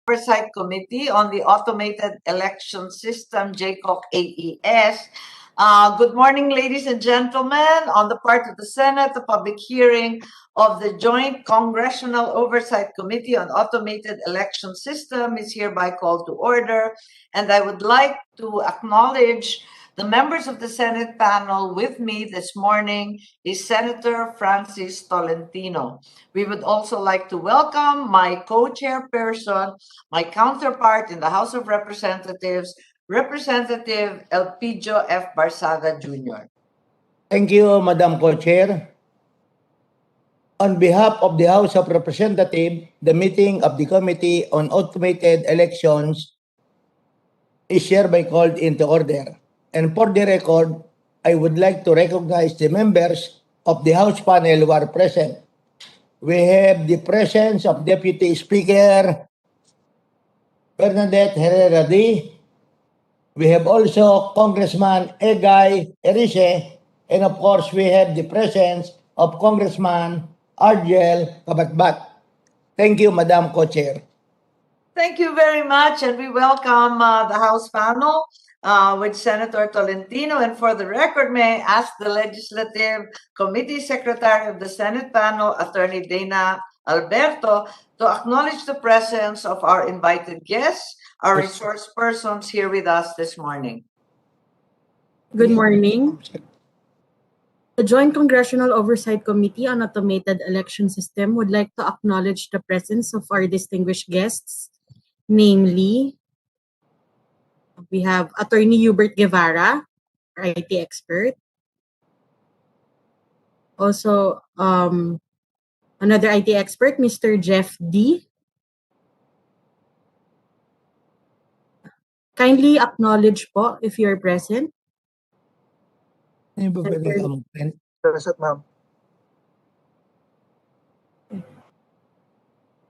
Oversight Committee on the Automated Election System, JCOC AES. Good morning, ladies and gentlemen. On the part of the Senate, the public hearing of the Joint Congressional Oversight Committee on Automated Election System is hereby called to order. And I would like to acknowledge the members of the Senate panel. With me this morning is Senator Francis Tolentino. We would also like to welcome my co-chairperson, my counterpart in the House of Representatives, Representative Elpidio F. Barsaga Jr. Thank you, Madam Co-Chair. On behalf of the House of Representatives, the meeting of the Committee on Automated Elections is hereby called into order. And for the record, I would like to recognize the members of the House panel who are present. We have the presence of Deputy Speaker Bernadette Herrera D. We have also Congressman Egay Erice, and of course we have the presence of Congressman Argel Kabatbat. Thank you, Madam Co-Chair. Thank you very much, and we welcome the House panel with Senator Tolentino. And for the record, may I ask the Legislative Committee Secretary of the Senate panel, Attorney Dana Alberto, to acknowledge the presence of our invited guests, our resource persons here with us this morning. Good morning. The Joint Congressional Oversight Committee on Automated Election System would like to acknowledge the presence of our distinguished guests, namely, we have Attorney Hubert Guevara, our IT expert. Also, another IT expert, Mr. Jeff D. Kindly acknowledge po if you're present. Present, ma'am.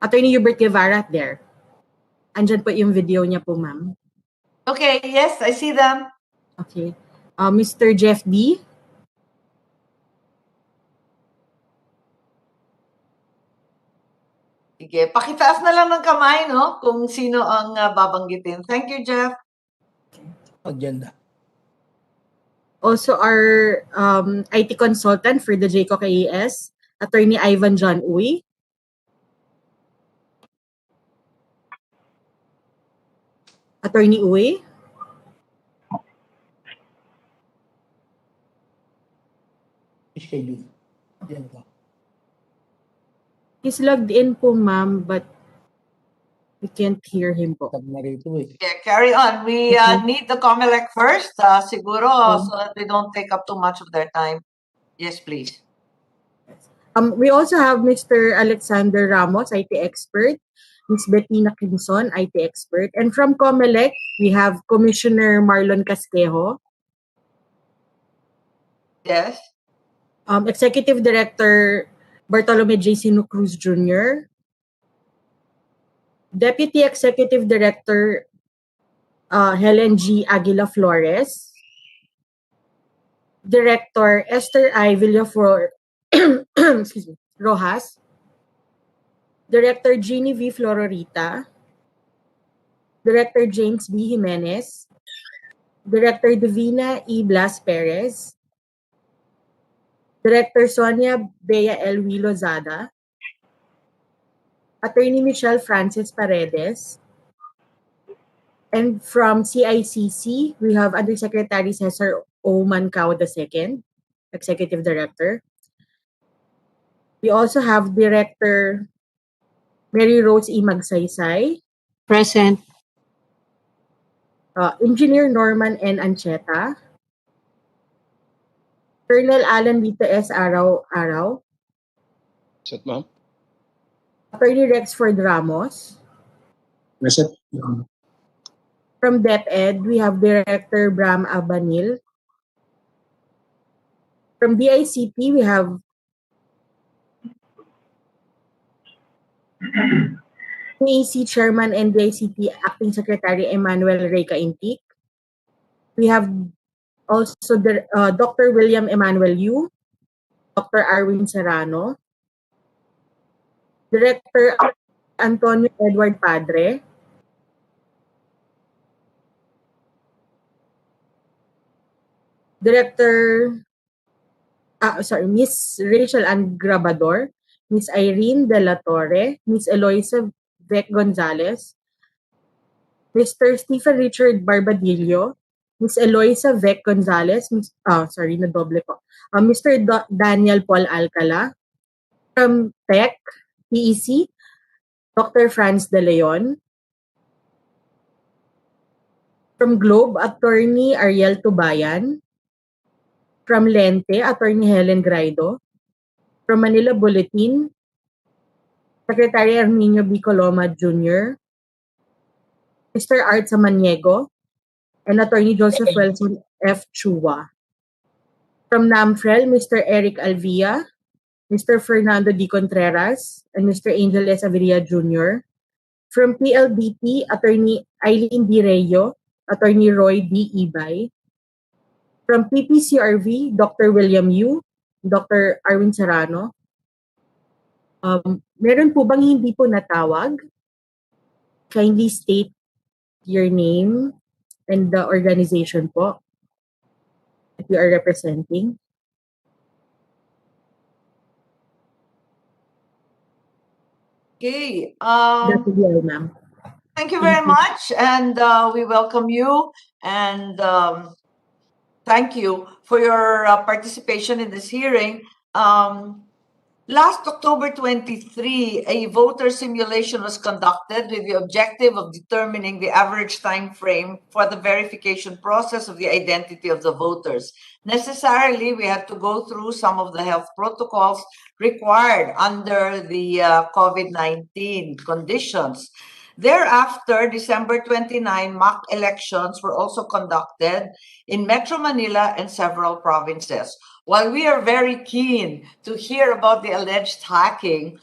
Attorney Hubert Guevara there. Andyan po yung video niya po, ma'am. Okay, yes, I see them. Okay. Mr. Jeff D. Sige, pakitaas na lang ng kamay, no? Kung sino ang babanggitin. Thank you, Jeff. Agenda. Also, our IT consultant for the JCOC AES, Attorney Ivan John Uy. Attorney Uy. Schedule. Agenda. He's logged in po, ma'am, but we can't hear him po. Yeah, carry on. We need the COMELEC first, siguro, so that we don't take up too much of their time. Yes, please. We also have Mr. Alexander Ramos, IT expert, Ms. Bettina Quinzon, IT expert, and from COMELEC, we have Commissioner Marlon Casquejo. Yes. Executive Director Bartolome J. Sino Cruz Jr., Deputy Executive Director Helen G. Aguila Flores, Director Esther I. Villaflor excuse me, Rojas, Director Jeannie V. Flororita, Director James B. Jimenez, Director Divina E. Blas Perez, Director Sonia Bea L. Lozada, Attorney Michelle Francis Paredes, and from CICC, we have Undersecretary Cesar O. Mancao II, Executive Director. We also have Director Mary Rose E. Magsaysay. Present. Engineer Norman N. Ancheta. Colonel Alan Vito S. Araw. Present, ma'am. Attorney Rexford Ramos. Present. From DepEd, we have Director Bram Abanil. From DICT, we have NAC Chairman and DICT Acting Secretary Emmanuel Reyca Intik. We have also Dr. William Emmanuel Yu, Dr. Arwin Serrano, Director Antonio Edward Padre, Director, Miss Rachel Ann Grabador, Miss Irene De La Torre, Miss Eloisa Vec Gonzalez, Mr. Stephen Richard Barbadillo, Miss Eloisa Vec Gonzalez, nadoble ko. Mr. Daniel Paul Alcala, from PEC, Dr. Franz De Leon, from Globe, Attorney Ariel Tubayan, from Lente, Attorney Helen Graido, from Manila Bulletin, Secretary Arminio B. Coloma Jr., Mr. Art Samaniego, and Attorney Joseph Wilson F. Chua. From NAMFREL, Mr. Eric Alvia, Mr. Fernando D. Contreras, and Mr. Angel S. Averia Jr. From PLDT, Attorney Eileen D. Reyo, Attorney Roy D. Ibay. From PPCRV, Dr. William Yu, Dr. Arwin Serrano. Meron po bang hindi po natawag? Kindly state your name and the organization po that you are representing. Okay. That will be all, ma'am. Thank you very much, and we welcome you, and thank you for your participation in this hearing. Last October 23, a voter simulation was conducted with the objective of determining the average time frame for the verification process of the identity of the voters. Necessarily, we had to go through some of the health protocols required under the COVID-19 conditions. Thereafter, December 29, mock elections were also conducted in Metro Manila and several provinces. While we are very keen to hear about the alleged hacking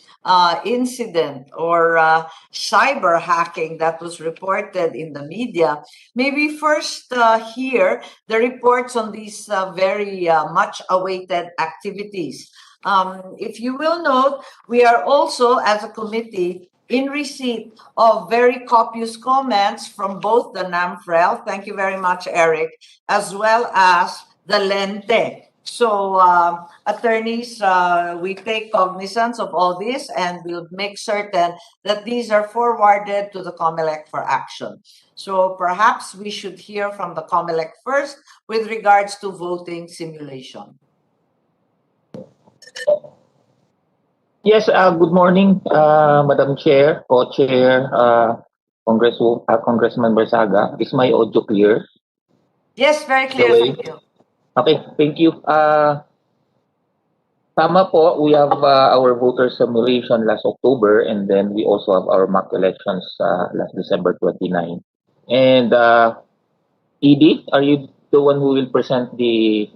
incident or cyber hacking that was reported in the media, may we first hear the reports on these very much awaited activities. If you will note, we are also, as a committee, in receipt of very copious comments from both the NAMFREL, thank you very much, Eric, as well as the Lente. So, attorneys, we take cognizance of all this and we'll make certain that these are forwarded to the COMELEC for action. So perhaps we should hear from the COMELEC first with regards to voting simulation. Yes, good morning, Madam Chair, Co-Chair, Congressman Barsaga. Is my audio clear? Yes, very clear. Thank you. Okay, thank you. Tama po, we have our voter simulation last October, and then we also have our mock elections last December 29. And Edie, are you the one who will present the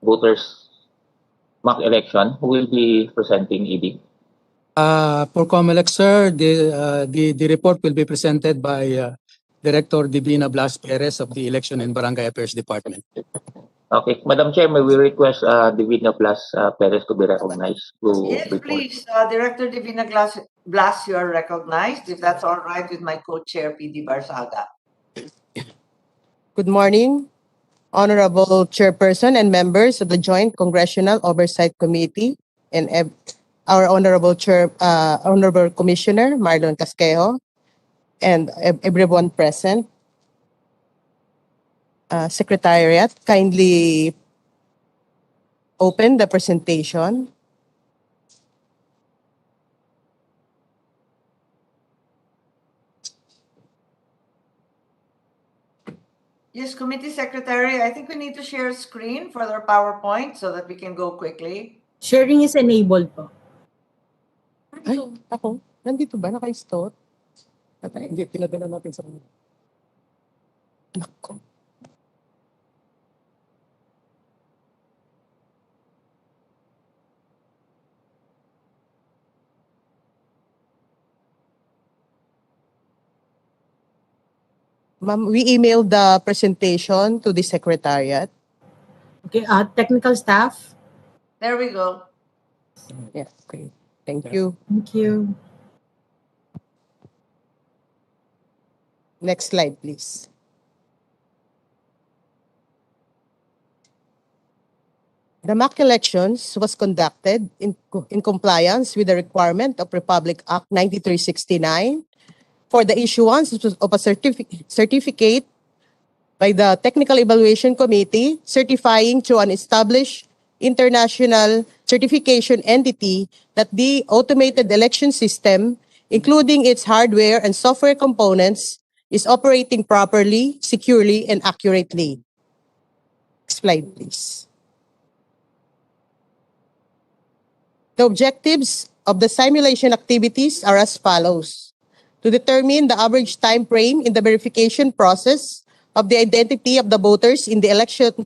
voters mock election? Who will be presenting, Edie? For COMELEC, sir, the report will be presented by Director Divina Blas Perez of the Election and Barangay Affairs Department. Okay, Madam Chair, may we request Divina Blas Perez to be recognized to Yes, report? please. Director Divina Blas, you are recognized, if that's all right with my co-chair, PD Barsaga. Good morning, Honorable Chairperson and members of the Joint Congressional Oversight Committee and our Honorable Honorable Commissioner Marlon Casquejo and everyone present. Secretariat, kindly open the presentation. Yes, Committee Secretary, I think we need to share a screen for their PowerPoint so that we can go quickly. Sharing is enabled po. Ay, ako, nandito ba? Naka-store? Hindi, pinadala natin sa mga. Nako. Ma'am, we emailed the presentation to the Secretariat. Okay, technical staff. There we go. Yes, okay. Thank you. Thank you. Next slide, please. The mock elections was conducted in compliance with the requirement of Republic Act 9369 for the issuance of a certificate by the Technical Evaluation Committee certifying to an established international certification entity that the automated election system, including its hardware and software components, is operating properly, securely, and accurately. Next slide, please. The objectives of the simulation activities are as follows: to determine the average time frame in the verification process of the identity of the voters in the election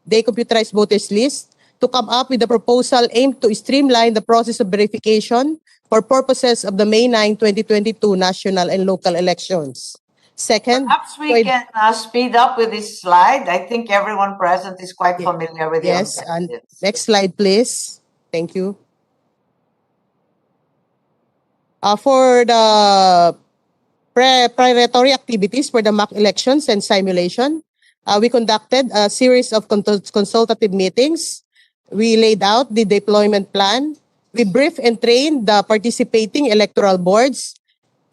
day computerized voters list, to come up with a proposal aimed to streamline the process of verification for purposes of the May 9, 2022 national and local elections. Second, Perhaps we can speed up with this slide. I think everyone present is quite familiar with the yes, and objectives. next slide, please. Thank you. For the preparatory activities for the mock elections and simulation, we conducted a series of consultative meetings. We laid out the deployment plan. We briefed and trained the participating electoral boards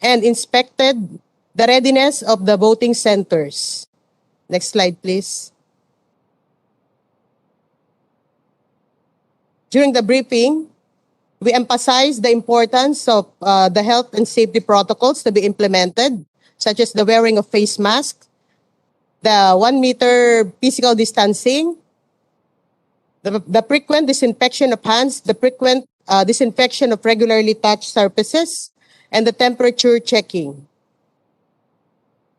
and inspected the readiness of the voting centers. Next slide, please. During the briefing, we emphasized the importance of the health and safety protocols to be implemented, such as the wearing of face masks, the 1 meter physical distancing, the frequent disinfection of hands, the frequent disinfection of regularly touched surfaces, and the temperature checking.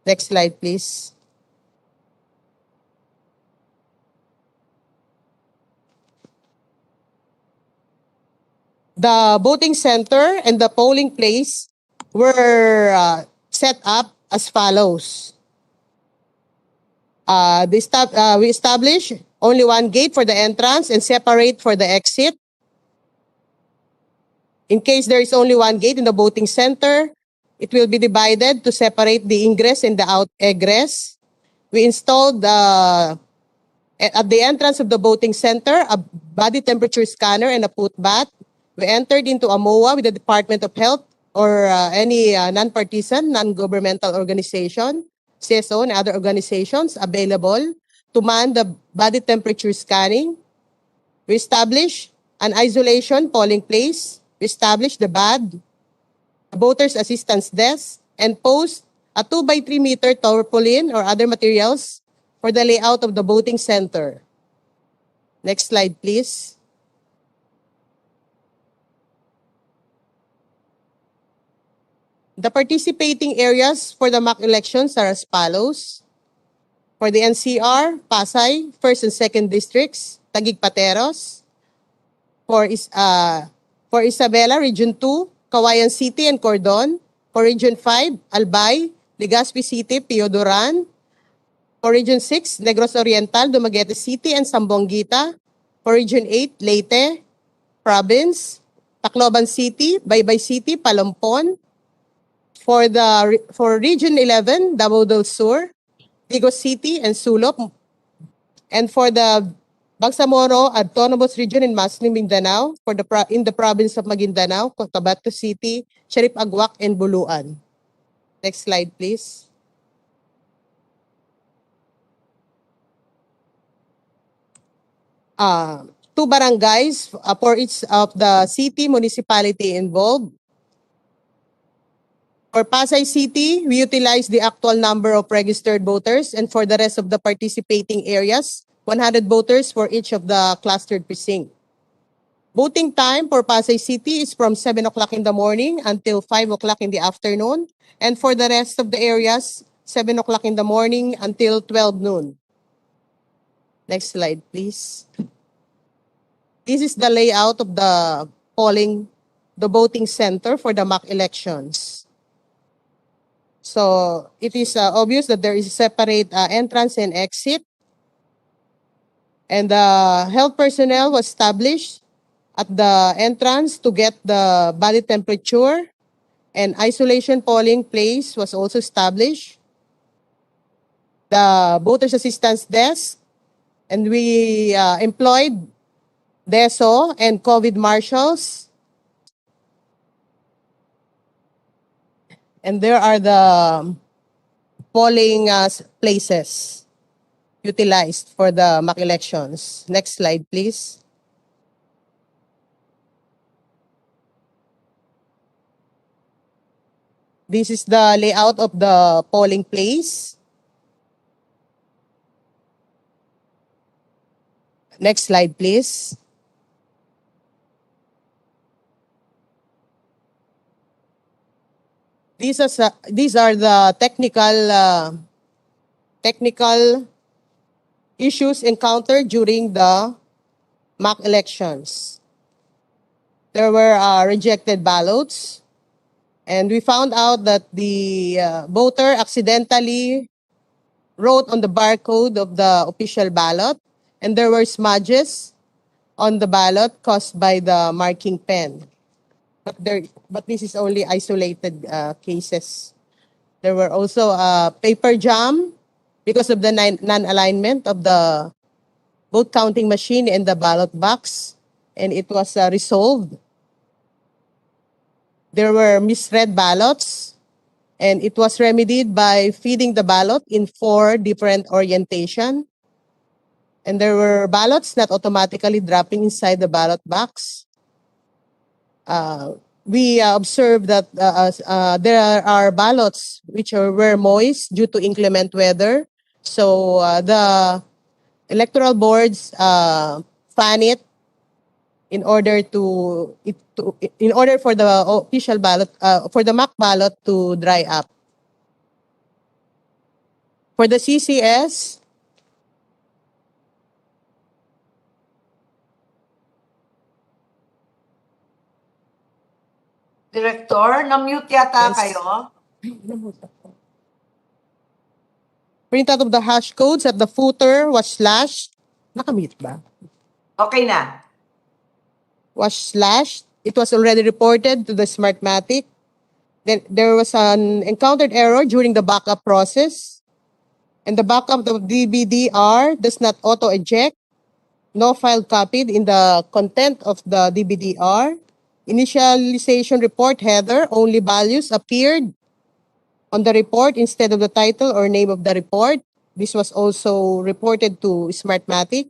Next slide, please. The voting center and the polling place were set up as follows. We established only one gate for the entrance and separate for the exit. In case there is only one gate in the voting center, it will be divided to separate the ingress and the egress. We installed at the entrance of the voting center a body temperature scanner and a foot bath. We entered into a MOA with the Department of Health or any non-partisan, non-governmental organization, CSO and other organizations available to man the body temperature scanning. We established an isolation polling place. We established the BAD, voters assistance desk, and post a 2 by 3 meter tarpaulin or other materials for the layout of the voting center. Next slide, please. The participating areas for the mock elections are as follows. For the NCR, Pasay, 1st and 2nd districts, Taguig Pateros. For Isabela, Region 2, Kawayan City and Cordon. For Region 5, Albay, Legazpi City, Piodoran. For Region 6, Negros Oriental, Dumaguete City and Sambuanguita. For Region 8, Leyte, Province. Tacloban City, Baybay City, Palampon. For Region 11, Davao del Sur, Digos City and Sulok. And for the Bangsamoro Autonomous Region in Masling, Mindanao, in the province of Maguindanao, Cotabato City, Sharif Agwak, and Buluan. Next slide, please. Two barangays for each of the city municipality involved. For Pasay City, we utilize the actual number of registered voters, and for the rest of the participating areas, 100 voters for each of the clustered precinct. Voting time for Pasay City is from 7 o'clock in the morning until 5 o'clock in the afternoon, and for the rest of the areas, 7 o'clock in the morning until 12 noon. Next slide, please. This is the layout of the voting center for the mock elections. So it is obvious that there is a separate entrance and exit. And the health personnel was established at the entrance to get the body temperature, and isolation polling place was also established. The voters assistance desk And we employed DESO and COVID marshals. And there are the polling places utilized for the mock elections. Next slide, please. This is the layout of the polling place. Next slide, please. These are the technical issues encountered during the mock elections. There were rejected ballots, and we found out that the voter accidentally wrote on the barcode of the official ballot, and there were smudges on the ballot caused by the marking pen. But this is only isolated cases. There were also paper jam because of the non-alignment of the vote counting machine and the ballot box, and it was resolved. There were misread ballots, and it was remedied by feeding the ballot in 4 different orientation. And there were ballots not automatically dropping inside the ballot box. We observed that there are ballots which were moist due to inclement weather. So the electoral boards fan it in order for the official ballot for the mock ballot to dry up. For the CCS, Director, na-mute yata Yes. kayo. printout of the hash codes at the footer was slashed. Nakamute ba? Okay na. Was slashed. It was already reported to the Smartmatic. Then there was an encountered error during the backup process. And the backup of DBDR does not auto-eject. No file copied in the content of the DBDR. Initialization report header, only values appeared on the report instead of the title or name of the report. This was also reported to Smartmatic.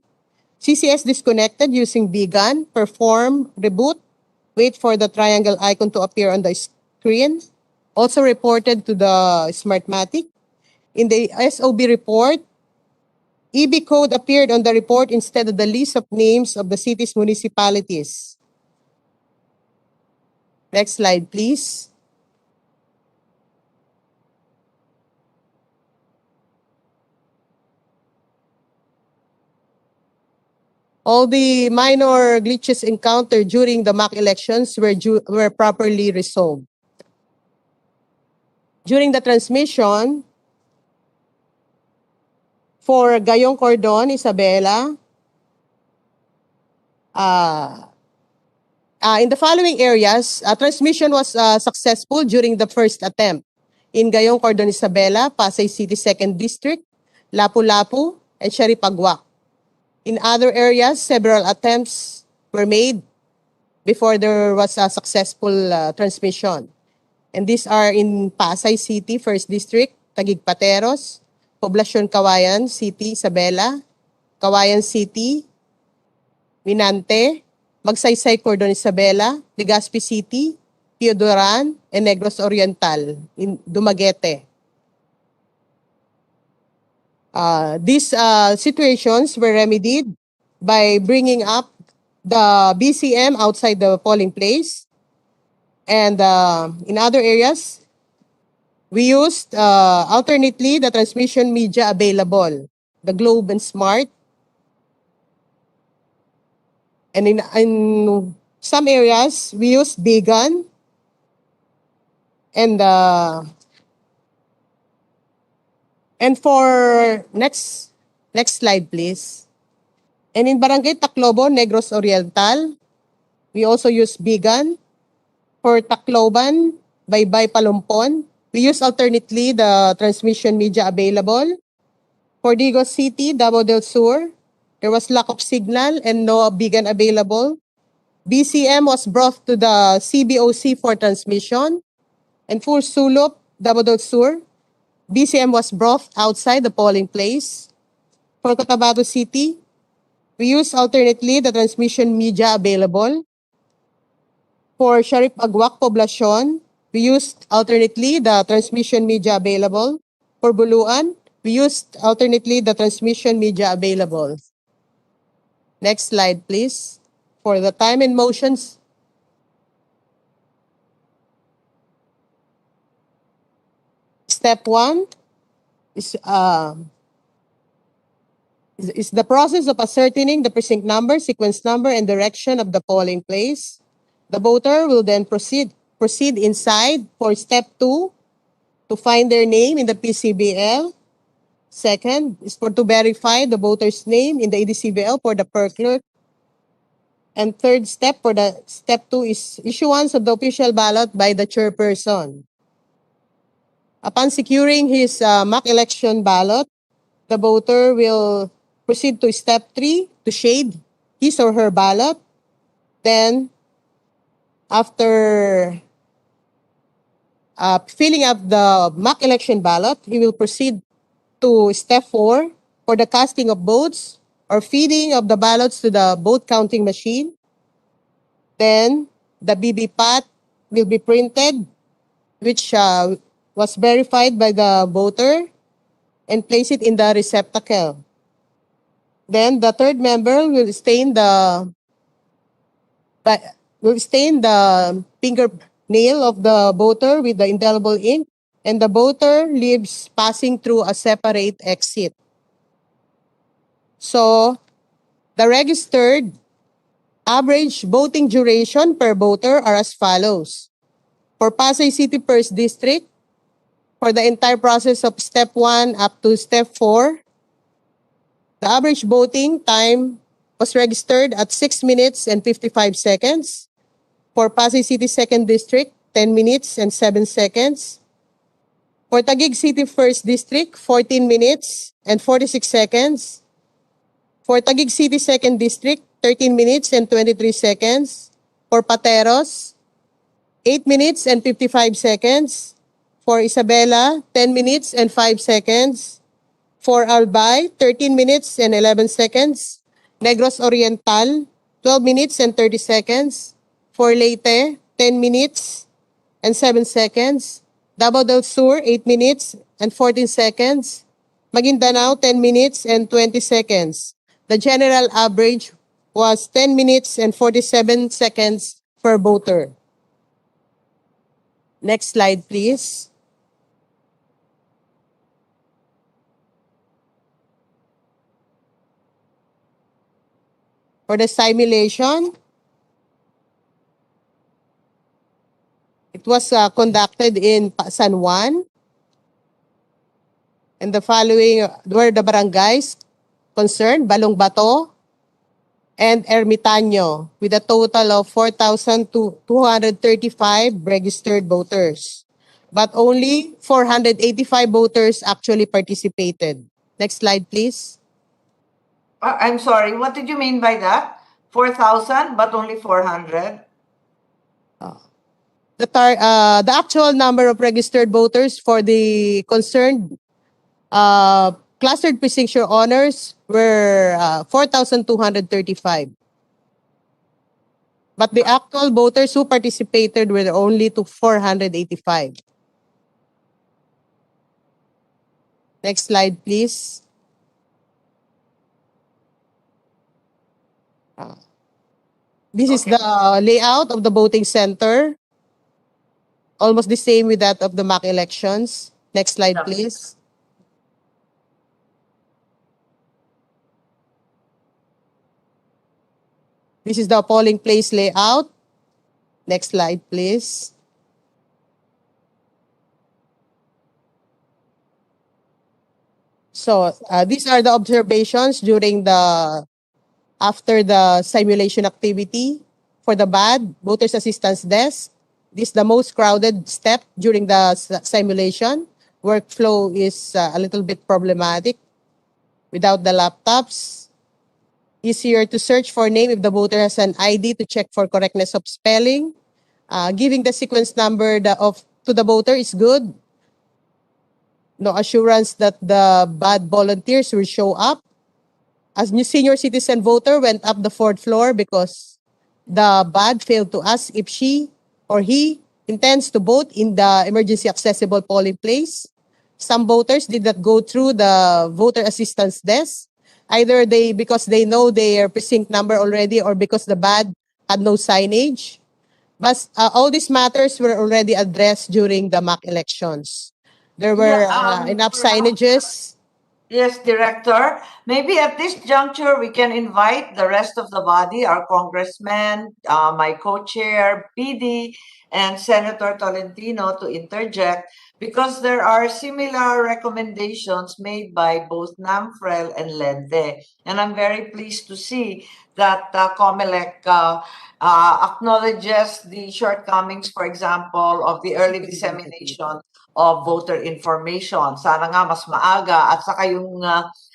CCS disconnected using BGAN, perform, reboot, wait for the triangle icon to appear on the screen. Also reported to the Smartmatic. In the SOB report, EB code appeared on the report instead of the list of names of the city's municipalities. Next slide, please. All the minor glitches encountered during the mock elections were properly resolved. During the transmission, for Gayong Cordon, Isabela, in the following areas, transmission was successful during the first attempt. In Gayong Cordon, Isabela, Pasay City 2nd District, Lapu-Lapu, and Sharipagwak. In other areas, several attempts were made before there was a successful transmission. And these are in Pasay City, 1st District, Taguig Pateros, Poblacion Kawayan City, Isabela, Kawayan City, Minante, Magsaysay Cordon Isabela, Legazpi City, Piodoran, and Negros Oriental in Dumaguete. These situations were remedied by bringing up the BCM outside the polling place. And in other areas, we used alternately the transmission media available, the Globe and Smart. And in some areas, we used Bigan. And for next slide, please. And in Barangay Tacloban, Negros Oriental, we also use Bigan. For Tacloban, Baybay Palumpon, we use alternately the transmission media available. For Digos City, Davao del Sur, There was lack of signal and no beacon available. BCM was brought to the CBOC for transmission. And for Sulop, Dabadol Sur, BCM was brought outside the polling place. For Cotabato City, we used alternately the transmission media available. For Sharif Agwak Poblacion, we used alternately the transmission media available. For Buluan, we used alternately the transmission media available. Next slide, please. For the time and motions, step 1 is the process of ascertaining the precinct number, sequence number, and direction of the polling place. The voter will then proceed inside for step 2 to find their name in the PCBL. Second is to verify the voter's name in the EDCBL for the per clerk. And third step for the step 2 is issuance of the official ballot by the chairperson. Upon securing his mock election ballot, the voter will proceed to step 3 to shade his or her ballot. Then, after filling up the mock election ballot, he will proceed to step 4 for the casting of votes or feeding of the ballots to the vote counting machine. Then, the BBPAT will be printed, which was verified by the voter, and place it in the receptacle. Then, the third member will stain the fingernail of the voter with the indelible ink, and the voter leaves passing through a separate exit. So, the registered average voting duration per voter are as follows. For Pasay City First District, for the entire process of step 1 up to step 4, the average voting time was registered at 6 minutes and 55 seconds. For Pasay City Second District, 10 minutes and 7 seconds. For Taguig City First District, 14 minutes and 46 seconds. For Taguig City Second District, 13 minutes and 23 seconds. For Pateros, 8 minutes and 55 seconds. For Isabela, 10 minutes and 5 seconds. For Albay, 13 minutes and 11 seconds. Negros Oriental, 12 minutes and 30 seconds. For Leyte, 10 minutes and 7 seconds. Davao del Sur, 8 minutes and 14 seconds. Maguindanao, 10 minutes and 20 seconds. The general average was 10 minutes and 47 seconds per voter. Next slide, please. For the simulation, it was conducted in San Juan. And the following were the barangays concerned: Balong Bato and Ermitaño, with a total of 4,235 registered voters. But only 485 voters actually participated. Next slide, please. I'm sorry, what did you mean by that? 4,000 but only 400? The actual number of registered voters for the concerned clustered precinct honors were 4,235. But the actual voters who participated were only to 485. Next slide, please. This is the layout of the voting center. Almost the same with that of the mock elections. Next slide, please. This is the polling place layout. Next slide, please. So these are the observations after the simulation activity. For the BAD, Voters Assistance Desk, this is the most crowded step during the simulation. Workflow is a little bit problematic without the laptops. easier to search for name if the voter has an ID to check for correctness of spelling. Giving the sequence number to the voter is good. No assurance that the bad volunteers will show up. As new senior citizen voter went up the fourth floor because the bad failed to ask if she or he intends to vote in the emergency accessible polling place. Some voters did not go through the voter assistance desk, either because they know their precinct number already or because the bad had no signage. But all these matters were already addressed during the mock elections. There were enough signages. Yes, Director. Maybe at this juncture, we can invite the rest of the body, our congressmen, my co-chair, PD, and Senator Tolentino to interject because there are similar recommendations made by both NAMFREL and LENDE. And I'm very pleased to see that COMELEC acknowledges the shortcomings, for example, of the early dissemination of voter information. Sana nga mas maaga at saka yung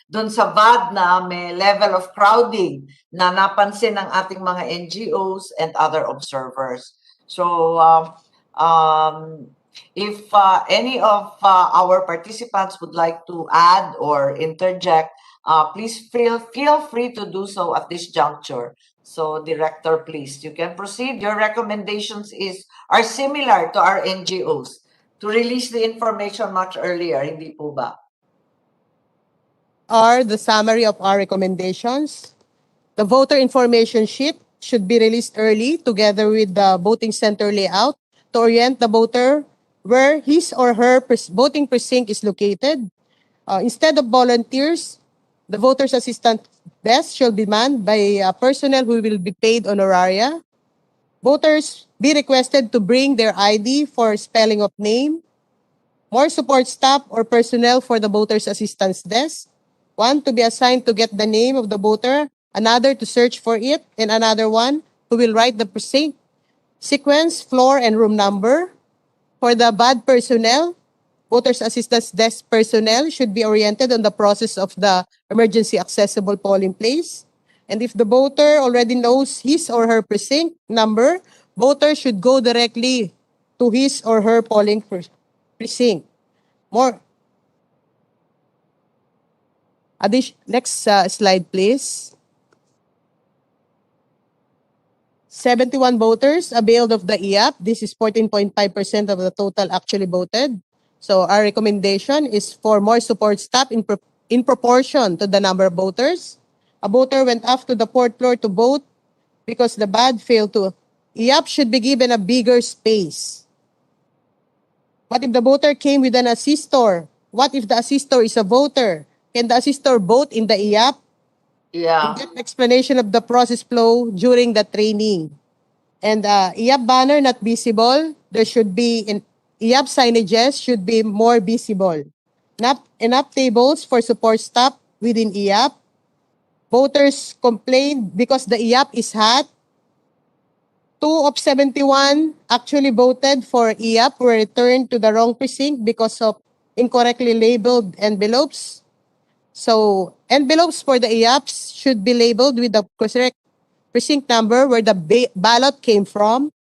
doon sa VAD na may level of crowding na napansin ng ating mga NGOs and other observers. So if any of our participants would like to add or interject, please feel free to do so at this juncture. So, Director, please, you can proceed. Your recommendations are similar to our NGOs to release the information much earlier, hindi po ba? Are the summary of our recommendations. The voter information sheet should be released early together with the voting center layout to orient the voter where his or her voting precinct is located. Instead of volunteers, the voter's assistant desk shall be manned by personnel who will be paid honoraria. Voters be requested to bring their ID for spelling of name. More support staff or personnel for the voter's assistance desk. One to be assigned to get the name of the voter, another to search for it, and another one who will write the precinct, sequence, floor, and room number. For the bad personnel, voter's assistance desk personnel should be oriented on the process of the emergency accessible polling place. And if the voter already knows his or her precinct number, voter should go directly to his or her polling precinct. Next slide, please. 71 voters availed of the EAPP. This is 14.5% of the total actually voted. So our recommendation is for more support staff in proportion to the number of voters. A voter went up to the fourth floor to vote because the bad failed to. EAPP should be given a bigger space. What if the voter came with an assistor? What if the assistor is a voter? Can the assistor vote in the EAPP? Yeah. Get explanation of the process flow during the training. And EAPP banner not visible. There should be EAPP signages should be more visible. Enough tables for support staff within EAPP. Voters complained because the EAPP is hot. 2 of 71 actually voted for EAPP were returned to the wrong precinct because of incorrectly labeled envelopes. So envelopes for the EAPPs should be labeled with the correct precinct number where the ballot came from.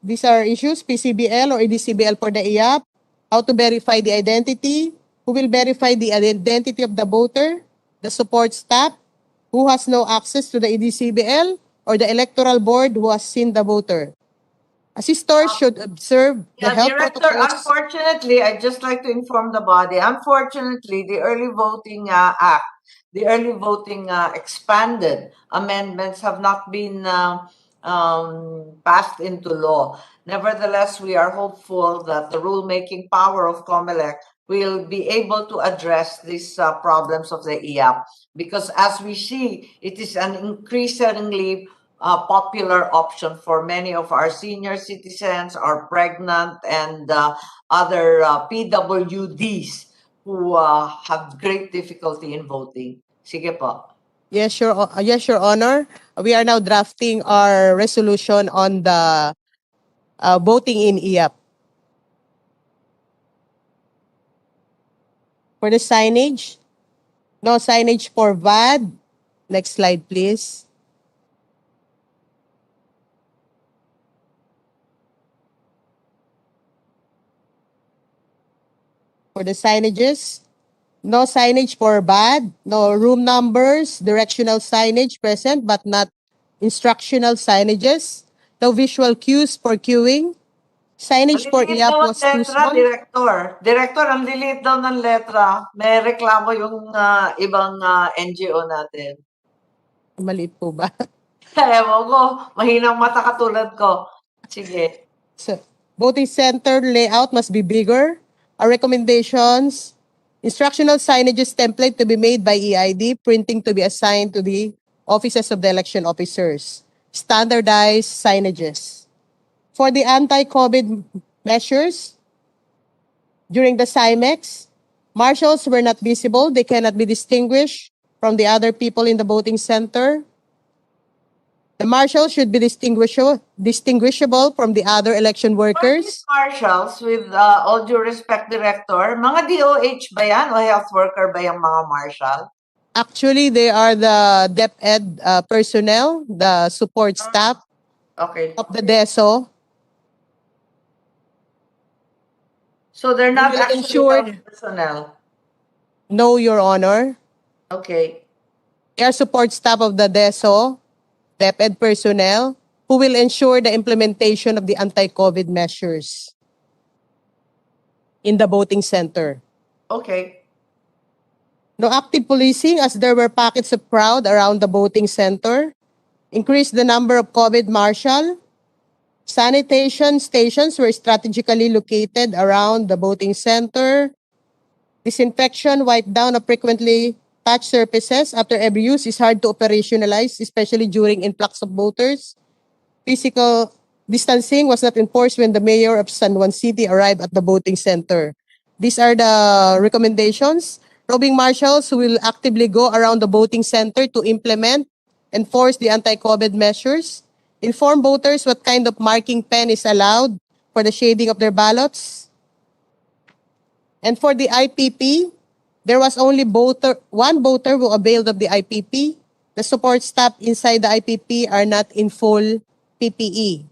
These are issues, PCBL or EDCBL for the EAPP, how to verify the identity, who will verify the identity of the voter, the support staff, who has no access to the EDCBL, or the electoral board who has seen the voter. Assistors should observe the health Director, protocols. unfortunately, I'd just like to inform the body, unfortunately, the Early Voting Act, the Early Voting expanded amendments have not been passed into law. Nevertheless, we are hopeful that the rulemaking power of COMELEC will be able to address these problems of the EAPP because as we see, it is an increasingly popular option for many of our senior citizens, our pregnant, and other PWDs who have great difficulty in voting. Sige po. Yes, Your Honor. We are now drafting our resolution on the voting in EAPP. For the signage, no signage for VAD, Next slide, please. For the signages, no signage for bad, no room numbers, directional signage present but not instructional signages, no visual cues for queuing, signage for Maliliit daw EAPP ang was too letra, small. Director. Director, ang liliit daw ng letra. May reklamo yung ibang NGO natin. Maliit po ba? Ewan ko, mahinang mata katulad ko. Sige. So, voting center layout must be bigger. Our recommendations, instructional signages template to be made by EID, printing to be assigned to the offices of the election officers. Standardized signages. For the anti-COVID measures, during the CIMEX, marshals were not visible. They cannot be distinguished from the other people in the voting center. The marshal should be distinguishable from the other election For these workers. marshals, with all due respect, Director, mga DOH ba yan o health worker ba yung mga marshal? Actually, they are the DepEd personnel, the support staff Okay. of the DESO. So they're not will actually ensure- health personnel. No, Your Honor. Okay. They are support staff of the DESO, DepEd personnel, who will ensure the implementation of the anti-COVID measures in the voting center. Okay. No active policing as there were pockets of crowd around the voting center. Increase the number of COVID marshal. Sanitation stations were strategically located around the voting center. Disinfection, wipe down of frequently touched surfaces after every use is hard to operationalize, especially during influx of voters. Physical distancing was not enforced when the mayor of San Juan City arrived at the voting center. These are the recommendations. Roving marshals who will actively go around the voting center to implement, enforce the anti-COVID measures. Inform voters what kind of marking pen is allowed for the shading of their ballots. And for the IPP, there was only one voter who availed of the IPP. The support staff inside the IPP are not in full PPE.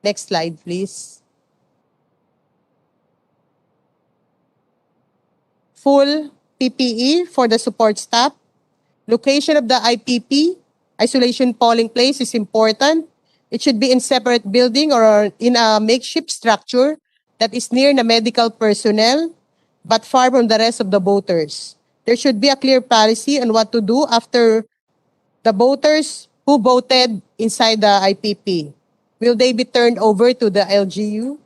Next slide, please. Full PPE for the support staff. Location of the IPP, isolation polling place is important. It should be in separate building or in a makeshift structure that is near the medical personnel but far from the rest of the voters. There should be a clear policy on what to do after the voters who voted inside the IPP. Will they be turned over to the LGU?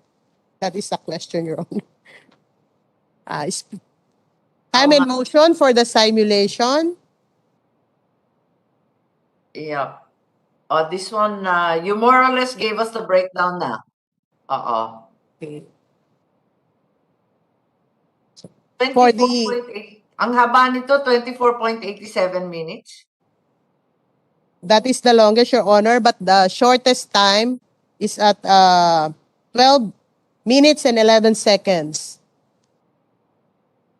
That is a question, Your Honor. Time and motion for the simulation. Yeah. This one, you more or less gave us the breakdown na. Okay. 24.8. Ang haba nito, 24.87 minutes. That is the longest, Your Honor, but the shortest time is at 12 minutes and 11 seconds.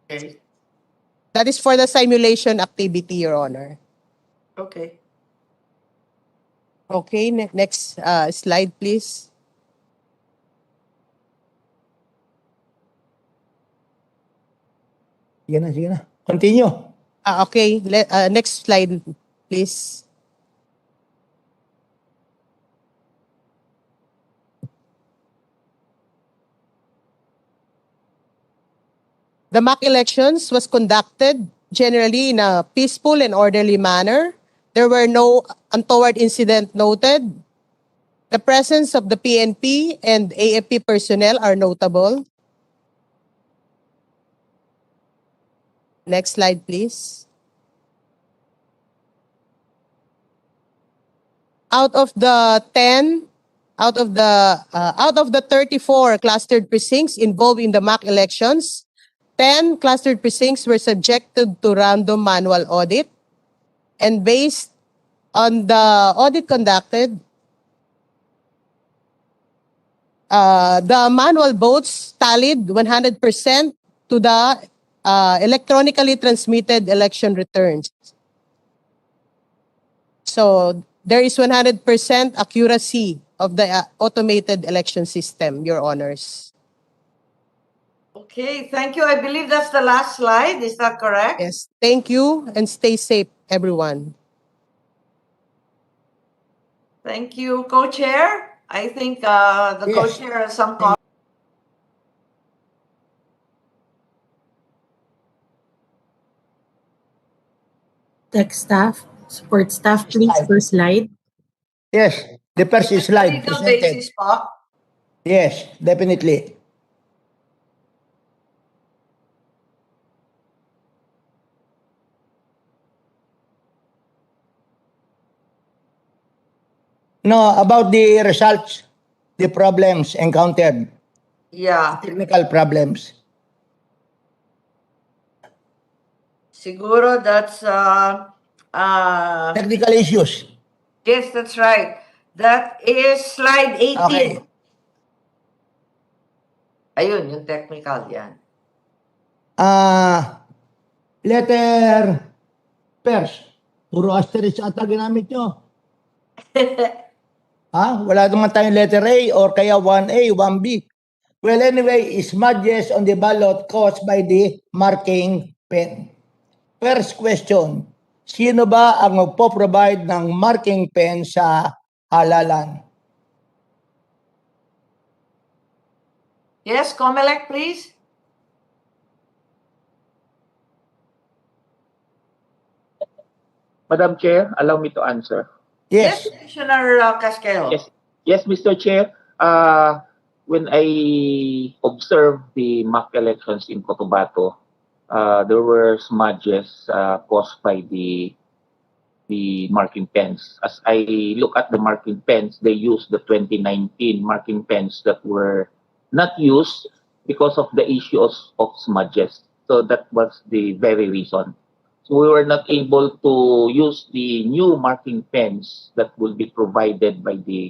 Okay. That is for the simulation activity, Your Honor. Okay. Okay, next slide, please. Sige na. Continue. Okay, next slide, please. The mock elections was conducted generally in a peaceful and orderly manner. There were no untoward incident noted. The presence of the PNP and EAPP personnel are notable. Next slide, please. Out of the 34 clustered precincts involved in the mock elections, 10 clustered precincts were subjected to random manual audit. And based on the audit conducted, the manual votes tallied 100% to the electronically transmitted election returns. So there is 100% accuracy of the automated election system, Your Honors. Okay, thank you. I believe that's the last slide. Is that correct? Yes, thank you and stay safe, everyone. Thank you, Co-Chair. I think the Yes. Co-Chair has some comments. Tech staff, support staff, please, first slide. Yes, the first slide Legal presented. basis po. Yes, definitely. No, about the results, the problems encountered, Yeah, technical problems. siguro that's Technical issues. yes, that's right. That is slide 18. Okay. Ayun, yung technical yan. Letter first. Puro asterisk ata ginamit nyo. Ha? Wala naman tayong letter A or kaya 1A, 1B. Well, anyway, smudges on the ballot caused by the marking pen. First question, sino ba ang magpo-provide ng marking pen sa halalan? Yes, Comelec, please. Madam Chair, allow me to answer. Yes. Commissioner Casquejo. Yes, Mr. Chair. When I observed the mock elections in Cotabato, there were smudges caused by the marking pens. As I look at the marking pens, they used the 2019 marking pens that were not used because of the issues of smudges. So that was the very reason. So we were not able to use the new marking pens that will be provided by the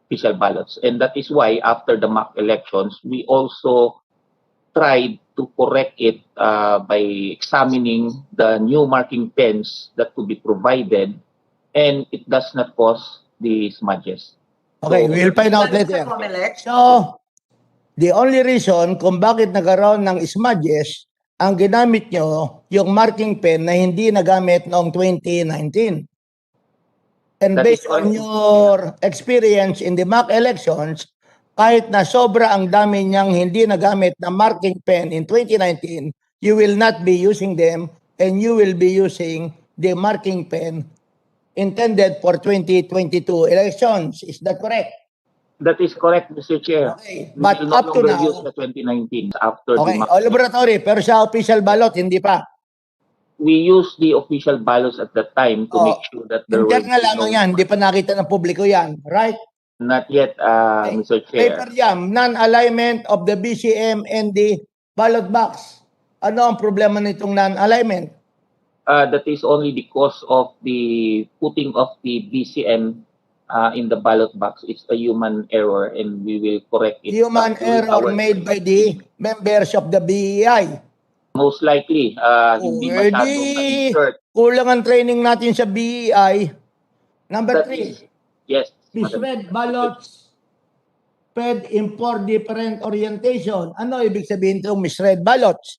official ballots. And that is why after the mock elections, we also tried to correct it by examining the new marking pens that could be provided, and it does not cause the smudges. Okay, So, we'll find out later. So, the only reason kung bakit nagkaroon ng smudges, ang ginamit nyo, yung marking pen na hindi nagamit noong 2019. And That is based on correct. your experience in the mock elections, kahit na sobra ang dami niyang hindi nagamit na marking pen in 2019, you will not be using them and you will be using the marking pen intended for 2022 elections. Is that correct? That is correct, Mr. Chair. Okay, We but will no up to longer now, use the 2019 after the okay, mock all laboratory, pero sa official ballot, hindi pa. we used the official ballots at that time to make sure that there will Internal be lamang yan, hindi pa nakita ng publiko yan, right? not yet, Mr. Chair. Paper jam, non-alignment of the BCM and the ballot box. Ano ang problema nitong non-alignment? That is only because of the putting of the BCM in the ballot box. It's a human error, and we will correct it. Human during error our- made by the members of the BEI. Most likely, hindi masyadong na-insert. Kulang ang training natin sa BEI. Number That 3, is, yes, Madam misread Chair. ballots fed in 4 different orientation. Ano ibig sabihin itong misread ballots?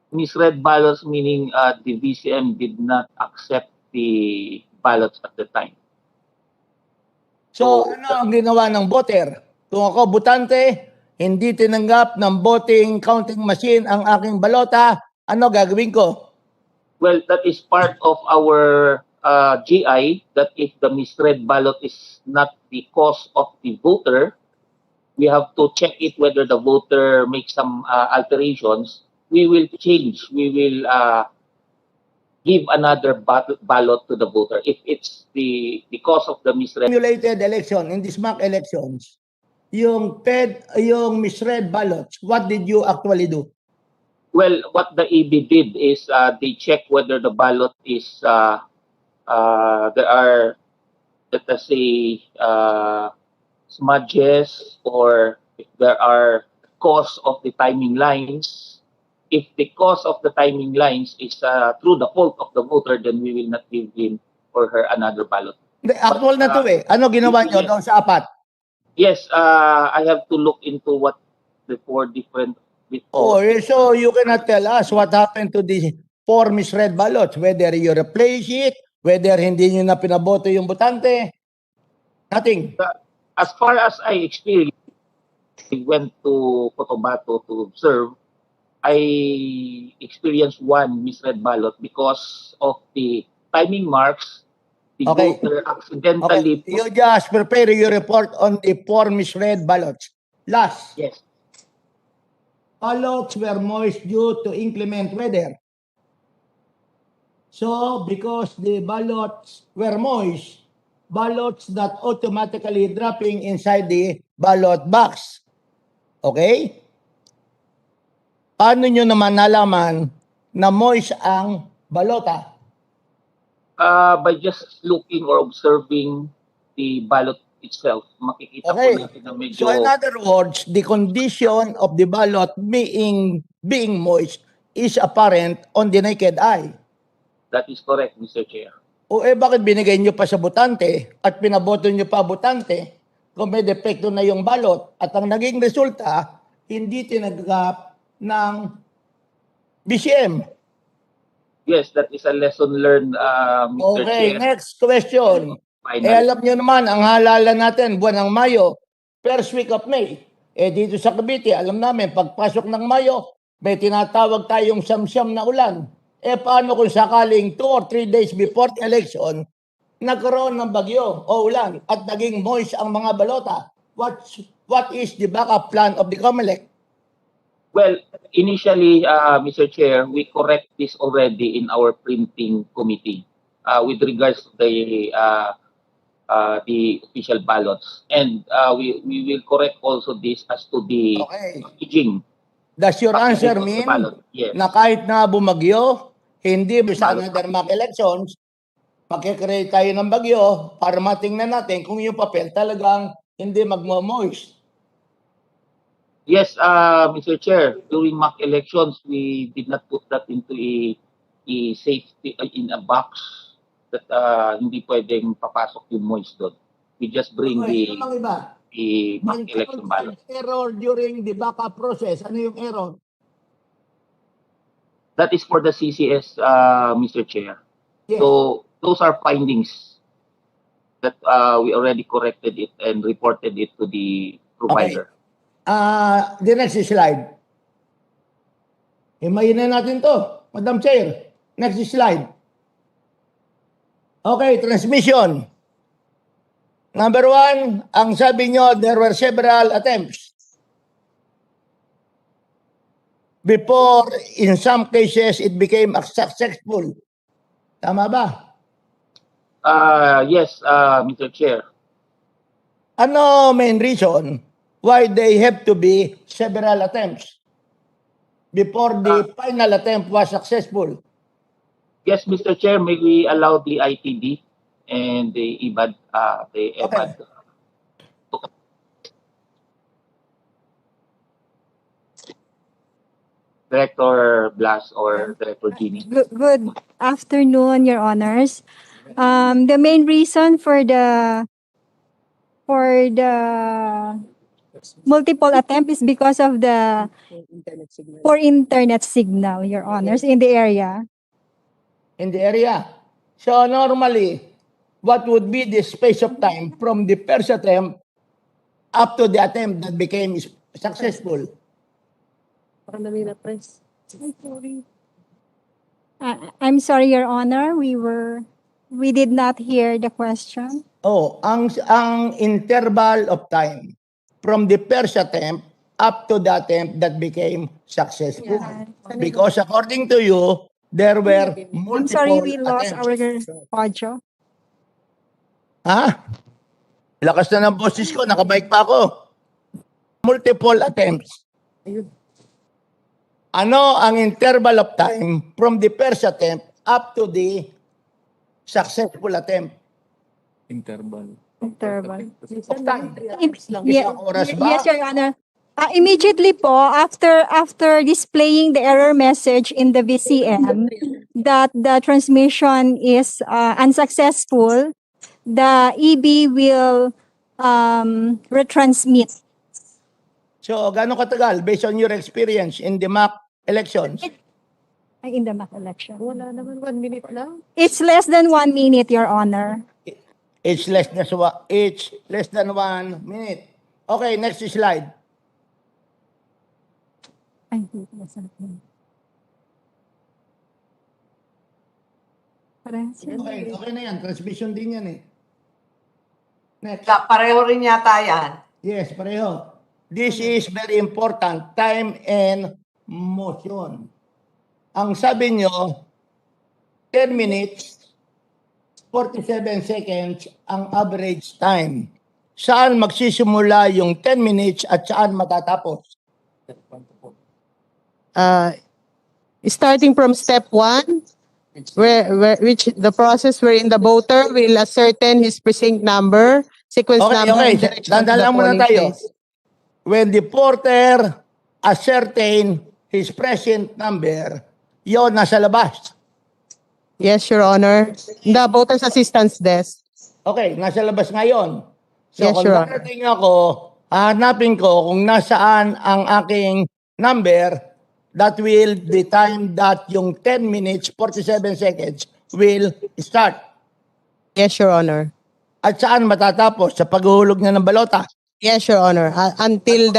Misread ballots meaning the BCM did not accept the ballots at the time. So, ano ang ginawa ng voter? Kung ako botante, hindi tinanggap ng voting counting machine ang aking balota, ano gagawin ko? Well, that is part of our GI, that if the misread ballot is not the cause of the voter, we have to check it whether the voter makes some alterations. We will change. We will give another ballot to the voter if it's the cause of the misread. Simulated election, in these mock elections, yung misread ballots, what did you actually do? Well, what the EB did is they check whether the ballot is there are, let us say, smudges, or if there are cause of the timing lines. if the cause of the timing lines is through the fault of the voter, then we will not give him or her another ballot. Hindi, actual na to eh. Ano ginawa nyo yes. doon sa apat? Yes, I have to look into what the four different. Oh, so you cannot tell us what happened to the 4 misread ballots, whether you replace it, whether hindi nyo na pinaboto yung botante. Nothing. As far as I experienced, I went to Cotabato to observe. I experienced one misread ballot because of the timing marks. The Okay. voter accidentally. Okay. You just prepare your report on the 4 misread ballots. Last. Yes. Ballots were moist due to inclement weather. So, because the ballots were moist, ballots not automatically dropping inside the ballot box. Okay? Paano nyo naman nalaman na moist ang balota? By just looking or observing the ballot itself, makikita po Okay. natin na medyo. So in other words, the condition of the ballot being moist is apparent on the naked eye. That is correct, Mr. Chair. O bakit binigay nyo pa sa botante at pinaboto nyo pa botante kung may depekto na yung balot at ang naging resulta, hindi tinagap ng BCM. Yes, that is a lesson learned, Mr. Okay, Chair. next question. Final. Alam nyo naman, ang halalan natin, buwan ng Mayo, first week of May. Dito sa Cavite, alam namin, pagpasok ng Mayo, may tinatawag tayong siyam-siyam na ulan. Paano kung sakaling 2 or 3 days before the election, nagkaroon ng bagyo o ulan at naging moist ang mga balota? What is the backup plan of the COMELEC? Well, initially, Mr. Chair, we correct this already in our printing committee with regards to the official ballots. And we will correct also this as to the packaging. Does your answer mean yes, na kahit na bumagyo, hindi sa another mock elections, magkikreate tayo ng bagyo para matingnan natin kung yung papel talagang hindi magmo-moist? Yes, Mr. Chair, during mock elections, we did not put that into a safety in a box that hindi pwedeng papasok yung moist doon. We just bring the mock election ballot. Error during the backup process. Ano yung error? That is for the CCS, Mr. Chair. Yes. So those are findings that we already corrected it and reported it to the provider. Okay. The next slide. Himayin na natin to, Madam Chair. Next slide. Okay, transmission. Number 1, ang sabi nyo, there were several attempts. Before, in some cases, it became successful. Tama ba? Yes, Mr. Chair. Ano main reason why they have to be several attempts before the final attempt was successful? Yes, Mr. Chair, may we allow the ITD and the EBAD, EBAD. Director Blas or Director Jeannie. Good afternoon, Your Honors. The main reason for the multiple attempt is because of the poor internet signal, Your Honors, in the area. In the area. So normally, what would be the space of time from the first attempt up to the attempt that became successful? I'm sorry, Your Honor, we did not hear the question. Oh, ang interval of time from the first attempt up to the attempt that became successful. Because according to you, there were multiple I'm sorry, we lost attempts. our audio. Ha? Lakas na ng boses ko, nakabike pa ako. Multiple attempts. Ano ang interval of time from the first attempt up to the successful attempt? Interval. Of time. Yes, Isang oras ba? yes, Your Honor. Immediately po, after displaying the error message in the VCM that the transmission is unsuccessful, the EB will retransmit. So, gaano katagal based on your experience in the mock elections? In the mock election. Wala naman, 1 minute lang. It's less than 1 minute, Your Honor. It's less than 1 minute. Okay, next slide. Ay, hindi ko masabi. Parehas yan. Okay na yan. Transmission din yan eh. Next. Pareho rin yata yan. Yes, pareho. This is very important. Time and motion. Ang sabi nyo, 10 minutes, 47 seconds ang average time. Saan magsisimula yung 10 minutes at saan matatapos? Starting from step 1, which the process wherein the voter will ascertain his precinct number, sequence number, and direction to Dandan the lang muna polling tayo. place. When the porter ascertain his present number, yon nasa labas. Yes, Your Honor. The voter's assistance desk. Okay, nasa labas ngayon. So Yes, kung Your Honor. darating ako, hahanapin ko kung nasaan ang aking number, that will the time that yung 10 minutes, 47 seconds will start. Yes, Your Honor. At saan matatapos? Sa paghuhulog na ng balota. Yes, Your Honor. Until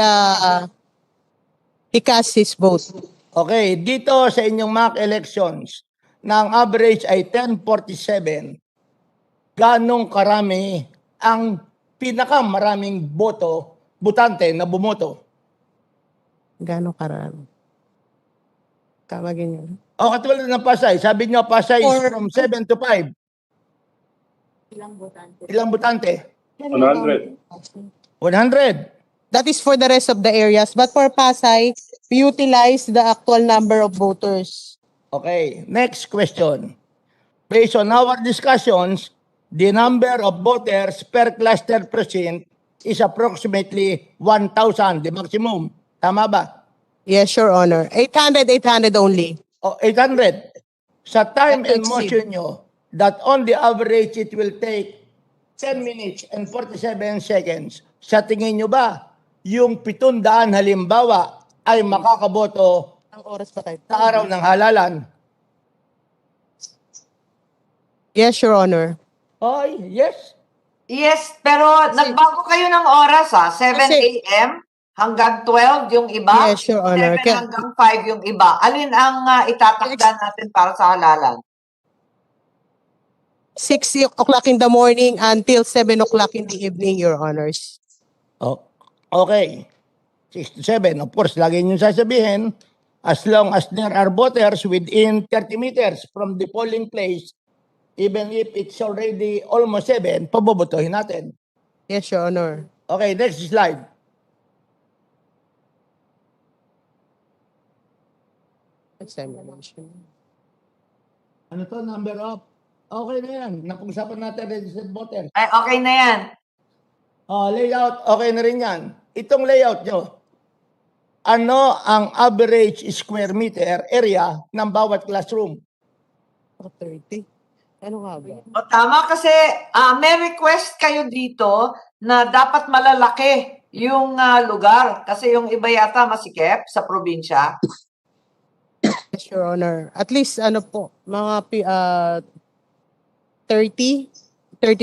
he casts his vote. Okay, dito sa inyong mock elections, na ang average ay 10:47, ganong karami ang pinakamaraming botante na bumoto? Gano'ng karami? Kamagin yun. O katulad ng Pasay, sabi nyo Pasay is Or- from 7 to 5. Ilang botante? 100. 100. That is for the rest of the areas. But for Pasay, we utilize the actual number of voters. Okay, next question. Based on our discussions, the number of voters per cluster precinct is approximately 1,000, the maximum. Tama ba? Yes, Your Honor. 800 only. O 800. Sa time Not to and exceed. motion nyo, that on the average it will take 10 minutes and 47 seconds. Sa tingin nyo ba, yung 700 halimbawa ay makakaboto Ang oras pa tayo. sa araw ng halalan? Yes, Your Honor. Ay, yes. Yes, pero nagbago kayo ng oras 7 Kasi- a.m. hanggang 12 yung iba. Yes, Your Honor. 7 hanggang 5 yung iba. Alin ang itatakda natin para sa halalan? 6 o'clock in the morning until 7 o'clock in the evening, Your Honors. Oh, okay. 6 to 7. Of course, lagi nyo sasabihin, as long as there are voters within 30 meters from the polling place, even if it's already almost 7, pabobotohin natin. Yes, Your Honor. Okay, next slide. Examination. Ano to? Number of? Okay na yan. Napag-usapan natin registered voters. Ay, okay na yan. Layout, okay na rin yan. Itong layout nyo, ano ang average square meter area ng bawat classroom? 30. Ano nga ba? O, tama kasi may request kayo dito na dapat malalaki yung lugar. Kasi yung iba yata masikip sa probinsya. Yes, Your Honor. At least, ano po, mga 30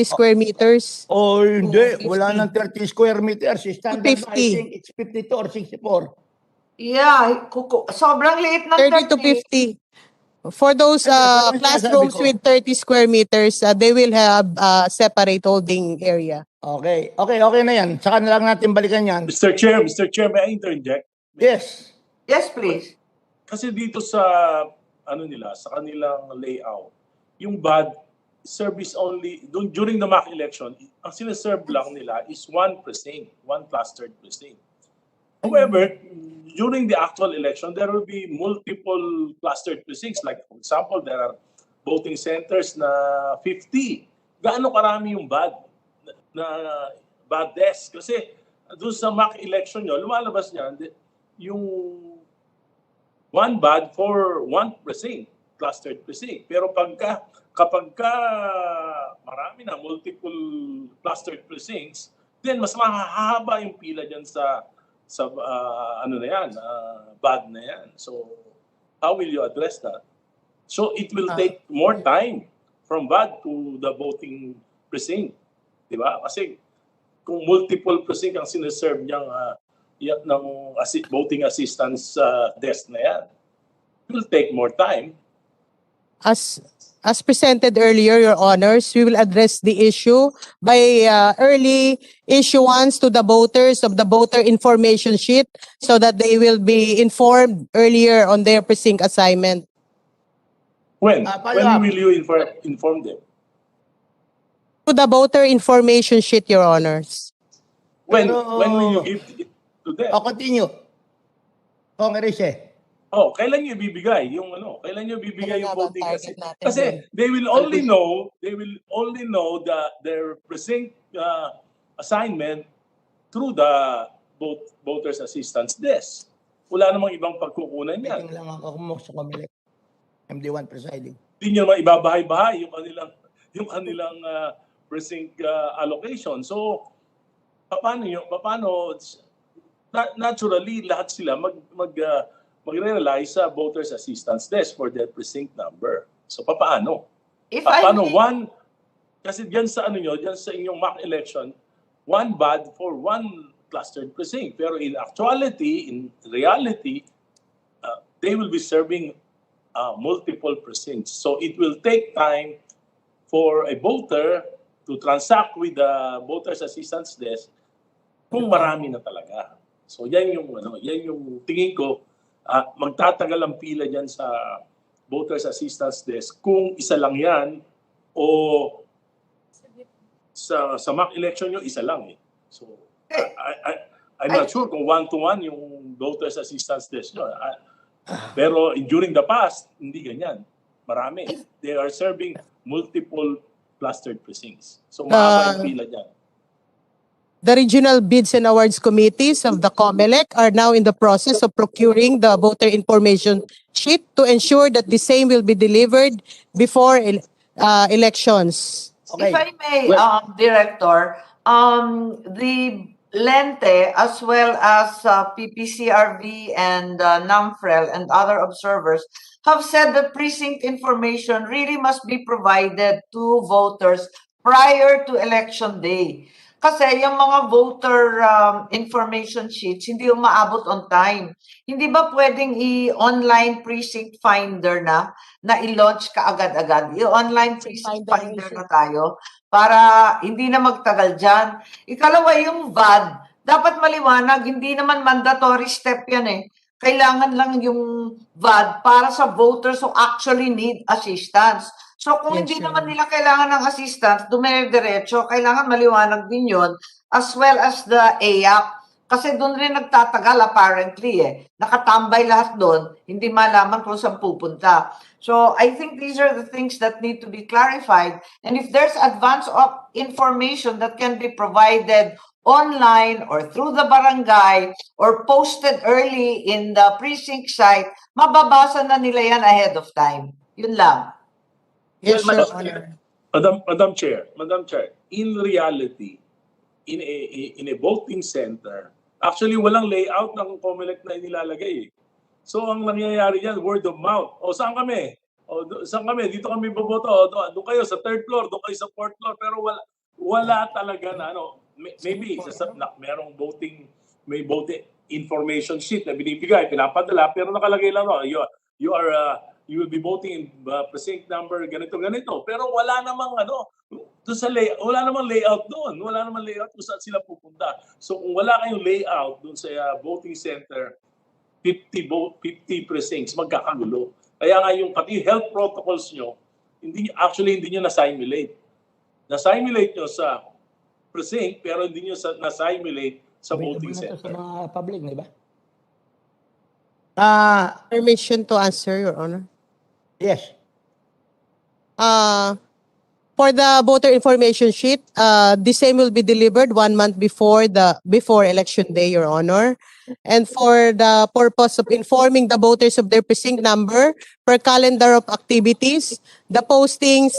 square meters. Oh, hindi. 50. Wala nang 30 square meters. Standard na, I 50. think it's 52 or 64. Yeah, sobrang liit ng 30 to 50. For those Ano classrooms sinasabi ko? with 30 square meters, they will have separate holding area. Okay. Okay na yan. Saka na lang natin balikan yan. Mr. Chair, may I interject? Yes. Yes, please. Kasi dito sa sa kanilang layout, yung bad service only during the mock election, ang sinaserve lang nila is one precinct, one clustered precinct. However, during the actual election, there will be multiple clustered precincts. Like, for example, there are voting centers na 50. Gaano karami yung bad desk? Kasi doon sa mock election nyo, lumalabas niyan yung one bad for one precinct, clustered precinct. Pero kapag marami na, multiple clustered precincts, then mas mahahaba yung pila dyan sa ano na yan, bad na yan. So, how will you address that? So, it will take more time from bad to the voting precinct. Diba? Kasi kung multiple precinct ang sineserve niyang ng voting assistance desk na yan, it will take more time. As presented earlier, Your Honors, we will address the issue by early issuance to the voters of the voter information sheet so that they will be informed earlier on their precinct assignment. When follow-up. will you inform them? To the voter information sheet, Your Honors. When Pero- will you give it to them? Continue. Congress Kailan niyo ibibigay yung Kailan niyo ibibigay yung Kailan nga ba voting ang target natin kasi dun? they will only know their precinct assignment through the voters assistance desk. Wala namang ibang pagkukunan yan. Meeting lang ako sa Comelec. I'm the one presiding. Hindi niyo naman ibabahay-bahay yung kanilang precinct allocation. So paano naturally lahat sila magre-rely sa voters assistance desk for their precinct number. So paano? Kasi diyan sa diyan sa inyong mock election, one bad for one clustered precinct. Pero in actuality, in reality, they will be serving multiple precincts. So it will take time for a voter to transact with the voters assistance desk kung marami na talaga. So yan yung tingin ko magtatagal ang pila diyan sa voters assistance desk kung isa lang yan o sa mock election nyo isa lang eh. So I'm not sure kung one-to-one yung voters assistance desk nyo. Pero during the past, hindi ganyan. Marami. They are serving multiple clustered precincts. So mahaba yung pila dyan. The regional bids and awards committees of the COMELEC are now in the process of procuring the voter information sheet to ensure that the same will be delivered before elections. Okay. If I may, Director, the Lente as well as PPCRV and NAMFREL and other observers have said that precinct information really must be provided to voters prior to election day. Kasi yung mga voter information sheets, hindi yung maabot on time. Hindi ba pwedeng i-online precinct finder na i-launch ka agad-agad? I-online precinct finder na tayo para hindi na magtagal dyan. Ikalawa, yung VAD, dapat maliwanag, hindi naman mandatory step yan eh. Kailangan lang yung VAD para sa voters who actually need assistance. So kung hindi naman nila kailangan ng assistance, dumire-diretso, kailangan maliwanag din yun, as well as the EAPP. Kasi doon rin nagtatagal apparently eh. Nakatambay lahat doon, hindi malaman kung saan pupunta. So I think these are the things that need to be clarified. And if there's advance of information that can be provided online or through the barangay or posted early in the precinct site, mababasa na nila yan ahead of time. Yun lang. Yes, Your Honor. Madam Chair, in reality, in a voting center, actually walang layout ng COMELEC na inilalagay eh. So ang nangyayari yan, word of mouth. Saan kami? Saan kami? Dito kami boboto. Doon kayo sa third floor, doon kayo sa fourth floor. Pero wala talaga na maybe merong may voting information sheet na binibigay, pinapadala, pero nakalagay lang you will be voting in precinct number ganito. Pero wala namang wala namang layout doon. Wala namang layout kung saan sila pupunta. So kung wala kayong layout doon sa voting center, 50 precincts, magkakagulo. Kaya nga yung pati health protocols nyo, hindi nyo na-simulate. Na-simulate nyo sa precinct, pero hindi nyo na-simulate sa voting center. Sa mga public, di ba? Permission to answer, Your Honor. Yes. For the voter information sheet, the same will be delivered 1 month before election day, Your Honor. And for the purpose of informing the voters of their precinct number per calendar of activities, the postings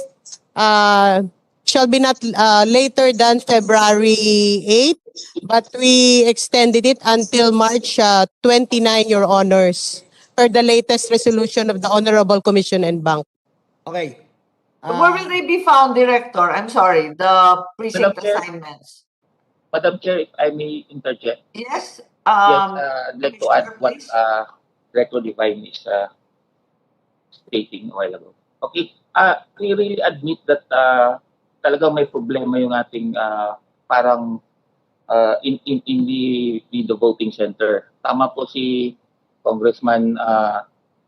shall be not later than February 8, but we extended it until March 29, Your Honors, per the latest resolution of the Honorable Commission and Bank. Okay. Where will they be found, Director? I'm sorry, the precinct Madam Chair. assignments. Madam Chair, if I may interject. Yes. Yes, I'd like to add Commissioner, what please. Director Divine is stating a while ago. Okay, we really admit that talagang may problema yung ating parang in the voting center. Tama po si Congressman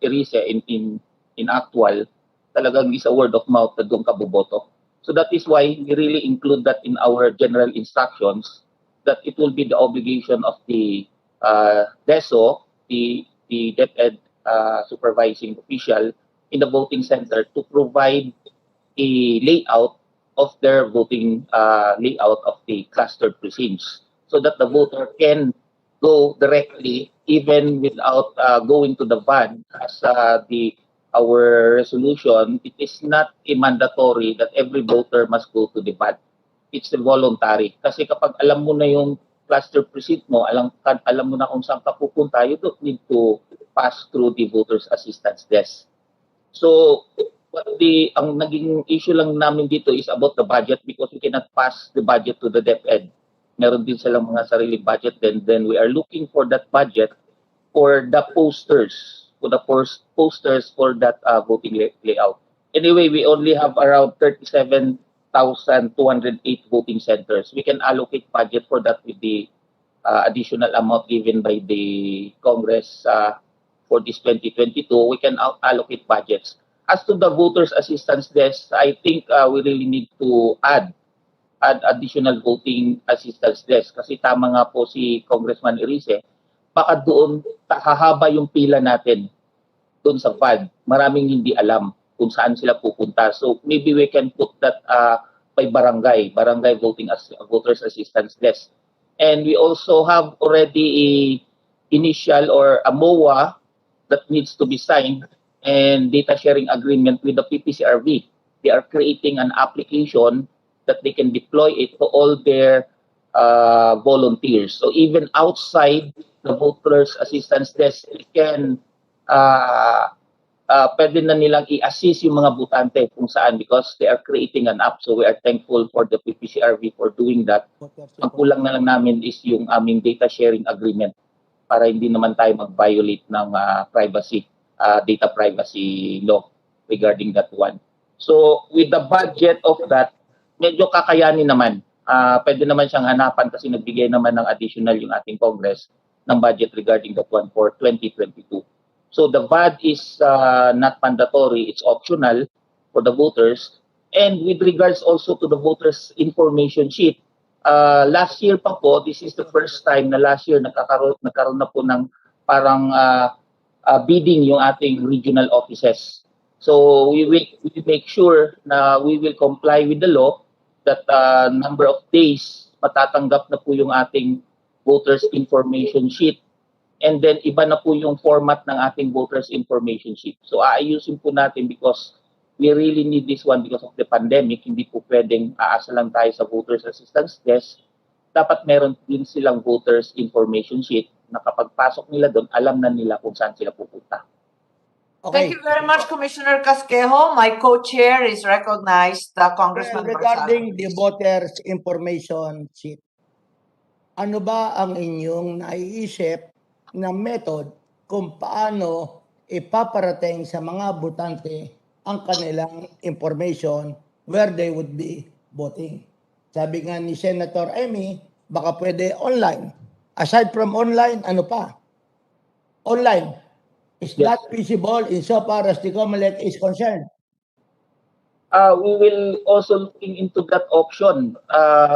Erice in actual, talagang is a word of mouth na doon ka boboto. So that is why we really include that in our general instructions that it will be the obligation of the DESO, the DepEd supervising official in the voting center to provide a layout of their voting layout of the clustered precincts so that the voter can go directly even without going to the van as our resolution. It is not a mandatory that every voter must go to the van. It's a voluntary. Kasi kapag alam mo na yung cluster precinct mo, alam mo na kung saan ka pupunta, you don't need to pass through the voters assistance desk. So ang naging issue lang namin dito is about the budget because we cannot pass the budget to the DepEd. Meron din silang mga sariling budget, then we are looking for that budget for the posters, for that voting layout. Anyway, we only have around 37,208 voting centers. We can allocate budget for that with the additional amount given by the Congress for this 2022. We can allocate budgets. As to the voters assistance desk, I think we really need to add additional voting assistance desk kasi tama nga po si Congressman Erice, baka doon hahaba yung pila natin doon sa FAD. Maraming hindi alam kung saan sila pupunta. So maybe we can put that by barangay voters assistance desk. And we also have already a initial or a MOA that needs to be signed and data sharing agreement with the PPCRV. They are creating an application that they can deploy it to all their volunteers. So even outside the voters assistance desk, they can pwede na nilang i-assist yung mga butante kung saan because they are creating an app. So we are thankful for the PPCRV for doing that. Ang kulang na lang namin is yung aming data sharing agreement para hindi naman tayo mag-violate ng data privacy law regarding that one. So with the budget of that, medyo kakayanin naman. Pwede naman siyang hanapan kasi nagbigay naman ng additional yung ating Congress ng budget regarding that one for 2022. So the VAD is not mandatory, it's optional for the voters. And with regards also to the voters information sheet, last year pa po, this is the first time na last year nagkaroon na po ng parang bidding yung ating regional offices. So we make sure na we will comply with the law that number of days matatanggap na po yung ating voters information sheet. And then iba na po yung format ng ating voters information sheet. So aayusin po natin because we really need this one because of the pandemic. Hindi po pwedeng aasa lang tayo sa voters assistance desk. Dapat meron din silang voters information sheet na kapag pasok nila doon, alam na nila kung saan sila pupunta. Okay. Thank you very much, Commissioner Casquejo. My co-chair is recognized, Congressman regarding the voters information sheet, ano ba ang inyong naiisip na method kung paano ipaparating sa mga botante ang kanilang information where they would be voting? Sabi nga ni Senator Amy, baka pwede online. Aside from online, ano pa? Online is not feasible insofar as the COMELEC is concerned. We will also looking into that option,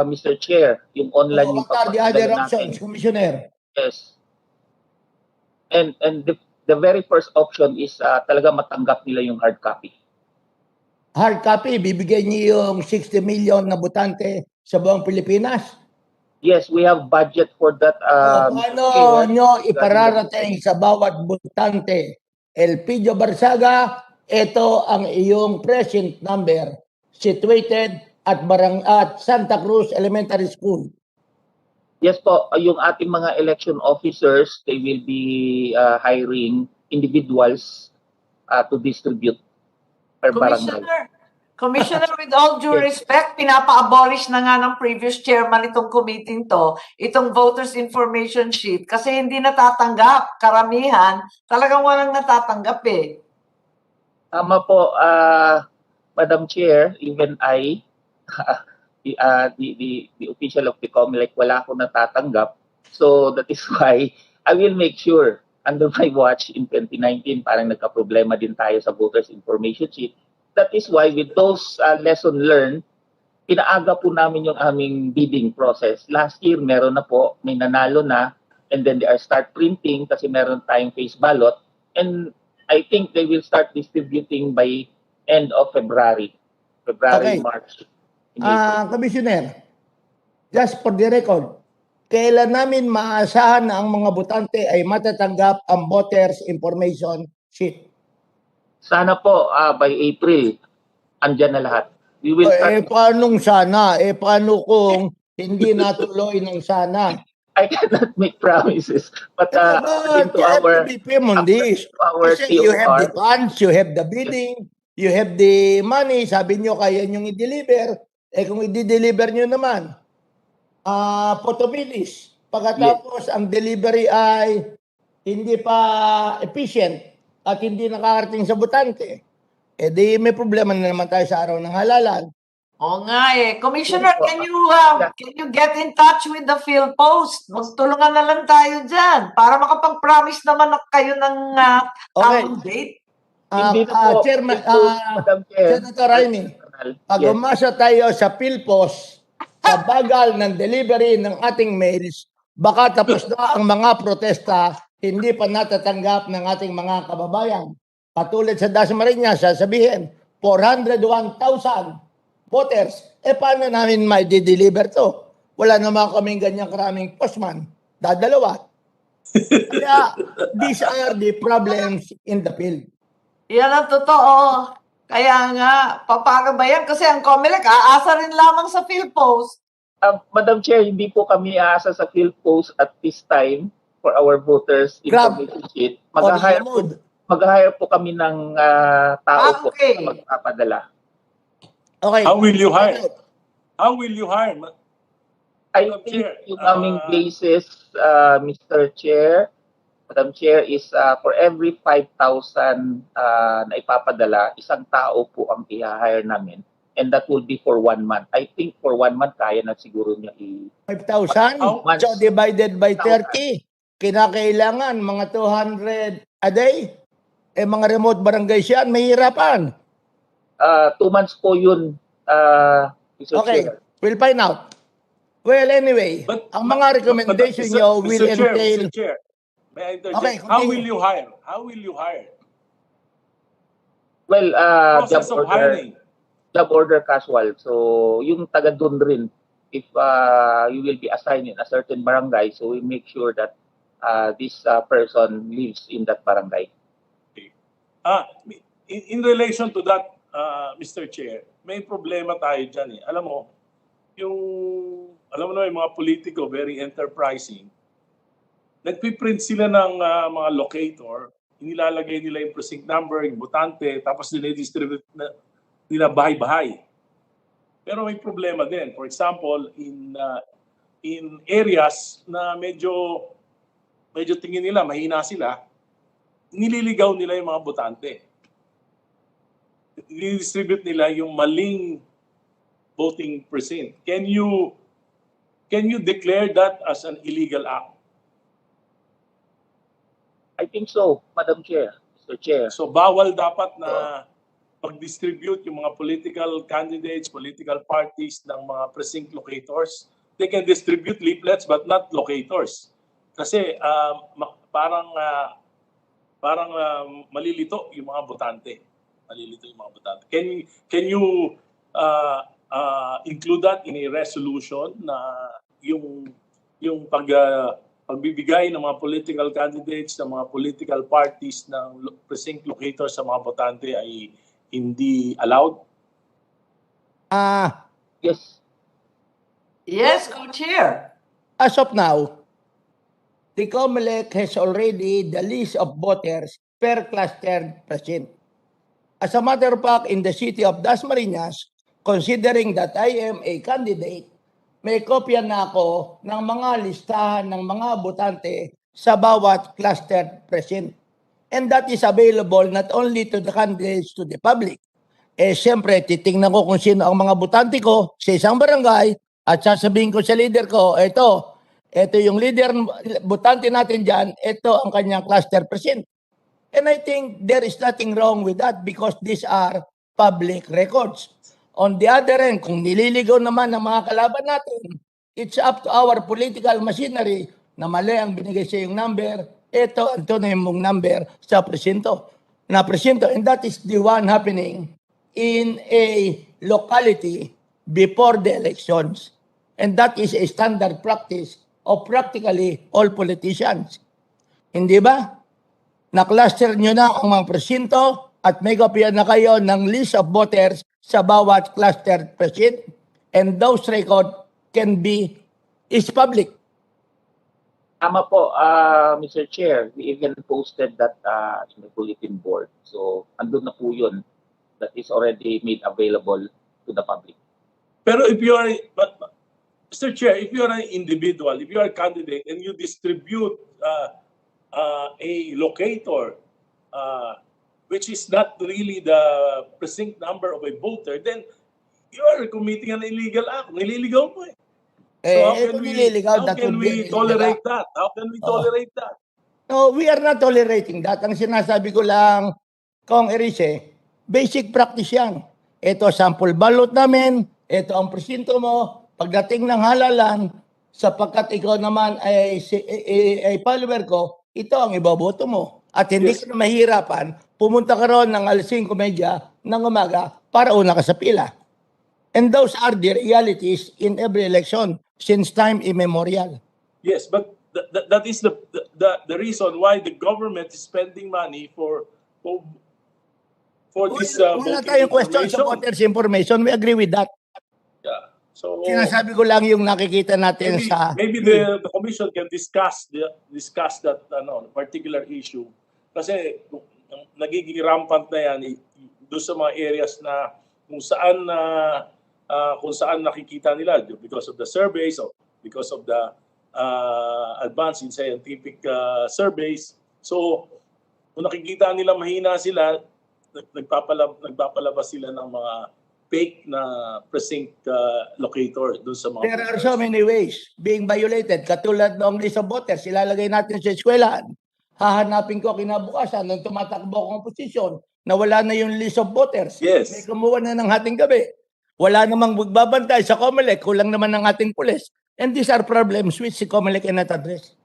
Mr. Chair, yung online So yung what are the other papakilala options, natin. Commissioner? Yes. And the very first option is talaga matanggap nila yung hard copy. hard copy, bibigyan niyo yung 60 million na botante sa buong Pilipinas? Yes, we have budget for that. Paano nyo ipararating sa bawat botante? Elpidio Barsaga, ito ang iyong present number situated at Santa Cruz Elementary School. Yes po, yung ating mga election officers, they will be hiring individuals to distribute per barangay. Commissioner, with all due respect, pinapa-abolish na nga ng previous chairman itong committee to, itong voters information sheet, kasi hindi natatanggap. Karamihan, talagang walang natatanggap eh. Tama po, Madam Chair, even I, the official of the COMELEC, wala akong natatanggap. So that is why I will make sure under my watch in 2019, parang nagka-problema din tayo sa voters information sheet. That is why with those lesson learned, pinaaga po namin yung aming bidding process. Last year, meron na po, may nanalo na, and then they are start printing kasi meron tayong face ballot. And I think they will start distributing by end of February, Okay. March. in April. Commissioner, just for the record, kailan namin maasahan na ang mga botante ay matatanggap ang voters information sheet? Sana po by April, andyan na lahat. We will start. Paanong sana? Paano kung hindi natuloy ng sana? I cannot make promises, but according to You have our to be firm on this. our Kasi you have the TOR, funds, you have the bidding, you have the money. Sabi nyo kaya nyo i-deliver. Kung i-deliver nyo naman, photobilis. Pagkatapos ang delivery ay hindi pa efficient at hindi nakakarating sa botante, di may problema na naman tayo sa araw ng halalan. Oo nga eh. Commissioner, can you get in touch with the field post? Magtulungan na lang tayo dyan para makapag-promise naman na kayo ng tamang date. Hindi na po, Chairman, Madam Chair. Senator Raimi, pag umasa tayo sa PhilPos, sa bagal ng delivery ng ating mails, baka tapos na ang mga protesta, hindi pa natatanggap ng ating mga kababayan. Katulad sa Dasmariñas, sasabihin, 401,000 voters. Paano namin may deliver to? Wala naman kaming ganyang karaming postman. Dadalawa. Kaya, these are the problems in the field. Yan ang totoo. Kaya nga, paano ba yan? Kasi ang COMELEC, aasa rin lamang sa field post. Madam Chair, hindi po kami aasa sa field post at this time for our voters information sheet. Mag-hire po kami ng tao po na magpapadala. Okay. How will you hire? How will you hire? I think yung aming basis, Mr. Chair, Madam Chair, is for every 5,000 na ipapadala, isang tao po ang i-hire namin. And that will be for 1 month. I think for 1 month, kaya na siguro niya 5,000? So divided by 30, kinakailangan mga 200 a day? Mga remote barangays yan, mahirapan. 2 months po yun, Mr. Okay, Chair. we'll find out. Well, anyway, ang mga recommendation nyo will entail... Mr. Chair, may I interject? Okay, How will you hire? How will you hire? Well, Process of hiring. Job order casual. So, yung taga doon rin, if you will be assigned in a certain barangay, so we make sure that this person lives in that barangay. Okay. In relation to that, Mr. Chair, may problema tayo dyan eh. Alam mo na yung mga politiko, very enterprising, nagpiprint sila ng mga locator, inilalagay nila yung precinct number, yung botante, tapos dinidistribute nila bahay-bahay. Pero may problema din. For example, in areas na medyo tingin nila, mahina sila, nililigaw nila yung mga botante. Dinidistribute nila yung maling voting precinct. Can you declare that as an illegal act? I think so, Madam Chair, Mr. Chair. So bawal dapat na pag-distribute yung mga political candidates, political parties ng mga precinct locators. They can distribute leaflets but not locators. Kasi parang malilito yung mga botante. nalilito yung mga botante. Can you include that in a resolution na yung pagbibigay ng mga political candidates, ng mga political parties ng precinct locator sa mga botante ay hindi allowed? Yes. Yes, Co-Chair. As of now, the COMELEC has already the list of voters per clustered precinct. As a matter of fact, in the city of Dasmariñas, considering that I am a candidate, may kopya na ako ng mga listahan ng mga botante sa bawat clustered precinct. And that is available not only to the candidates, to the public. Siyempre, titingnan ko kung sino ang mga botante ko sa isang barangay at sasabihin ko sa leader ko, ito yung leader, botante natin dyan, ito ang kanyang cluster precinct. And I think there is nothing wrong with that because these are public records. On the other end, kung nililigaw naman ng mga kalaban natin, it's up to our political machinery na mali ang binigay sa yung number, ito na yung number sa presinto. And that is the one happening in a locality before the elections. And that is a standard practice of practically all politicians. Hindi ba? Na-cluster nyo na ang mga presinto at may kopya na kayo ng list of voters sa bawat clustered precinct. And those record is public. Tama po, Mr. Chair. We even posted that in the bulletin board. So, andun na po yun. That is already made available to the public. Pero if you are, Mr. Chair, if you are an individual, if you are a candidate and you distribute a locator, which is not really the precinct number of a voter, then you are committing an illegal act. Nililigaw mo eh. So how can we tolerate that? How can we tolerate that? No, we are not tolerating that. Ang sinasabi ko lang, Kong Erice, basic practice yan. Ito sample ballot namin, ito ang presinto mo, pagdating ng halalan, sapagkat ikaw naman ay follower ko, ito ang iboboto mo. At hindi ka na mahirapan, pumunta ka roon ng alas 5:30 ng umaga para una ka sa pila. And those are the realities in every election since time immemorial. Yes, but that is the reason why the government is spending money for this wala tayong question sa voters information. We agree with that. Yeah. So sinasabi ko lang yung nakikita natin maybe the commission can discuss that particular issue kasi nagiging rampant na yan doon sa mga areas na kung saan nakikita nila because of the surveys or because of the advance in scientific surveys. So kung nakikita nila mahina sila, nagpapalabas sila ng mga fake na precinct locator doon sa mga There are so many ways being violated. Katulad ng list of voters, ilalagay natin sa eskwelahan. Hahanapin ko kinabukasan nung tumatakbo kong posisyon na wala na yung list of voters. Yes. May kumuha na ng hating gabi. Wala namang magbabantay sa COMELEC, kulang naman ng ating pulis. And these are problems which si COMELEC cannot address.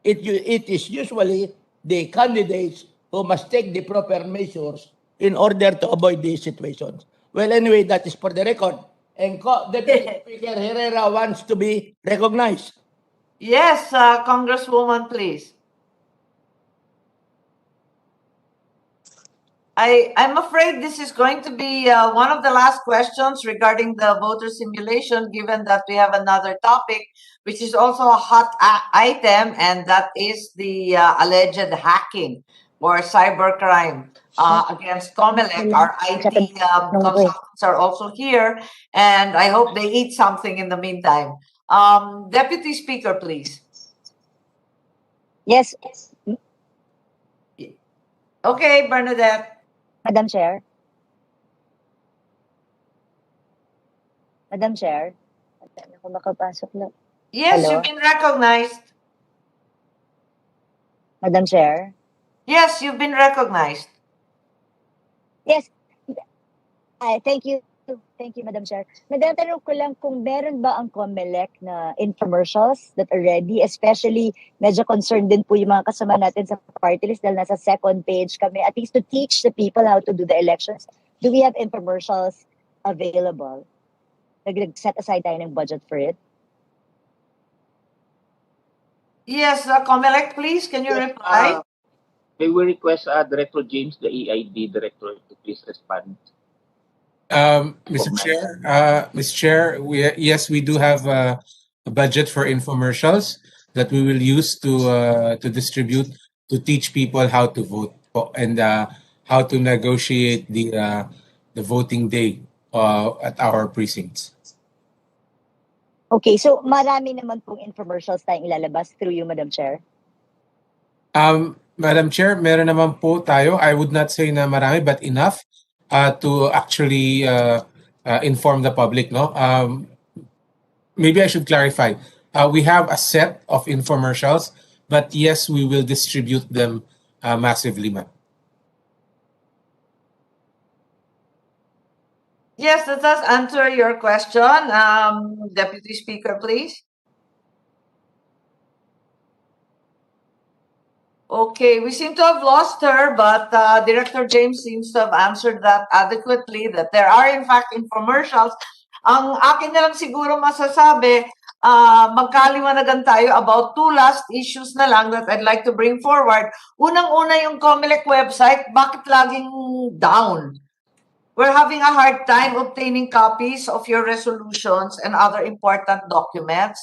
It is usually the candidates who must take the proper measures in order to avoid these situations. Well, anyway, that is for the record. And Deputy Speaker Herrera wants to be recognized. Yes, Congresswoman, please. I'm afraid this is going to be one of the last questions regarding the voter simulation, given that we have another topic, which is also a hot item, and that is the alleged hacking or cybercrime against COMELEC. Our IT consultants are also here, and I hope they eat something in the meantime. Deputy Speaker, please. Yes. Okay, Bernadette. Madam Chair. Madam Chair. Ako makapasok na. Yes, Hello? you've been recognized. Madam Chair. Yes, you've been recognized. Yes. Thank you. Thank you, Madam Chair. Madam, tanong ko lang kung meron ba ang COMELEC na infomercials that are ready, especially medyo concerned din po yung mga kasama natin sa party list dahil nasa second page kami, at least to teach the people how to do the elections. Do we have infomercials available? Nag-set aside tayo ng budget for it? Yes, Comelec, please, can you reply? May we request Director James, the EID Director, to please respond. Mr. Chair, yes, we do have a budget for infomercials that we will use to distribute to teach people how to vote and how to negotiate the voting day at our precincts. Okay, so marami naman pong infomercials tayong ilalabas through you, Madam Chair. Madam Chair, meron naman po tayo. I would not say na marami, but enough to actually inform the public. No, maybe I should clarify. We have a set of infomercials, but yes, we will distribute them massively, ma'am. Yes, that does answer your question. Deputy Speaker, please. Okay, we seem to have lost her, but Director James seems to have answered that adequately, that there are in fact infomercials. Ang akin na lang siguro masasabi, magkaliwanagan tayo about two last issues na lang that I'd like to bring forward. Unang-una yung COMELEC website, bakit laging down? We're having a hard time obtaining copies of your resolutions and other important documents.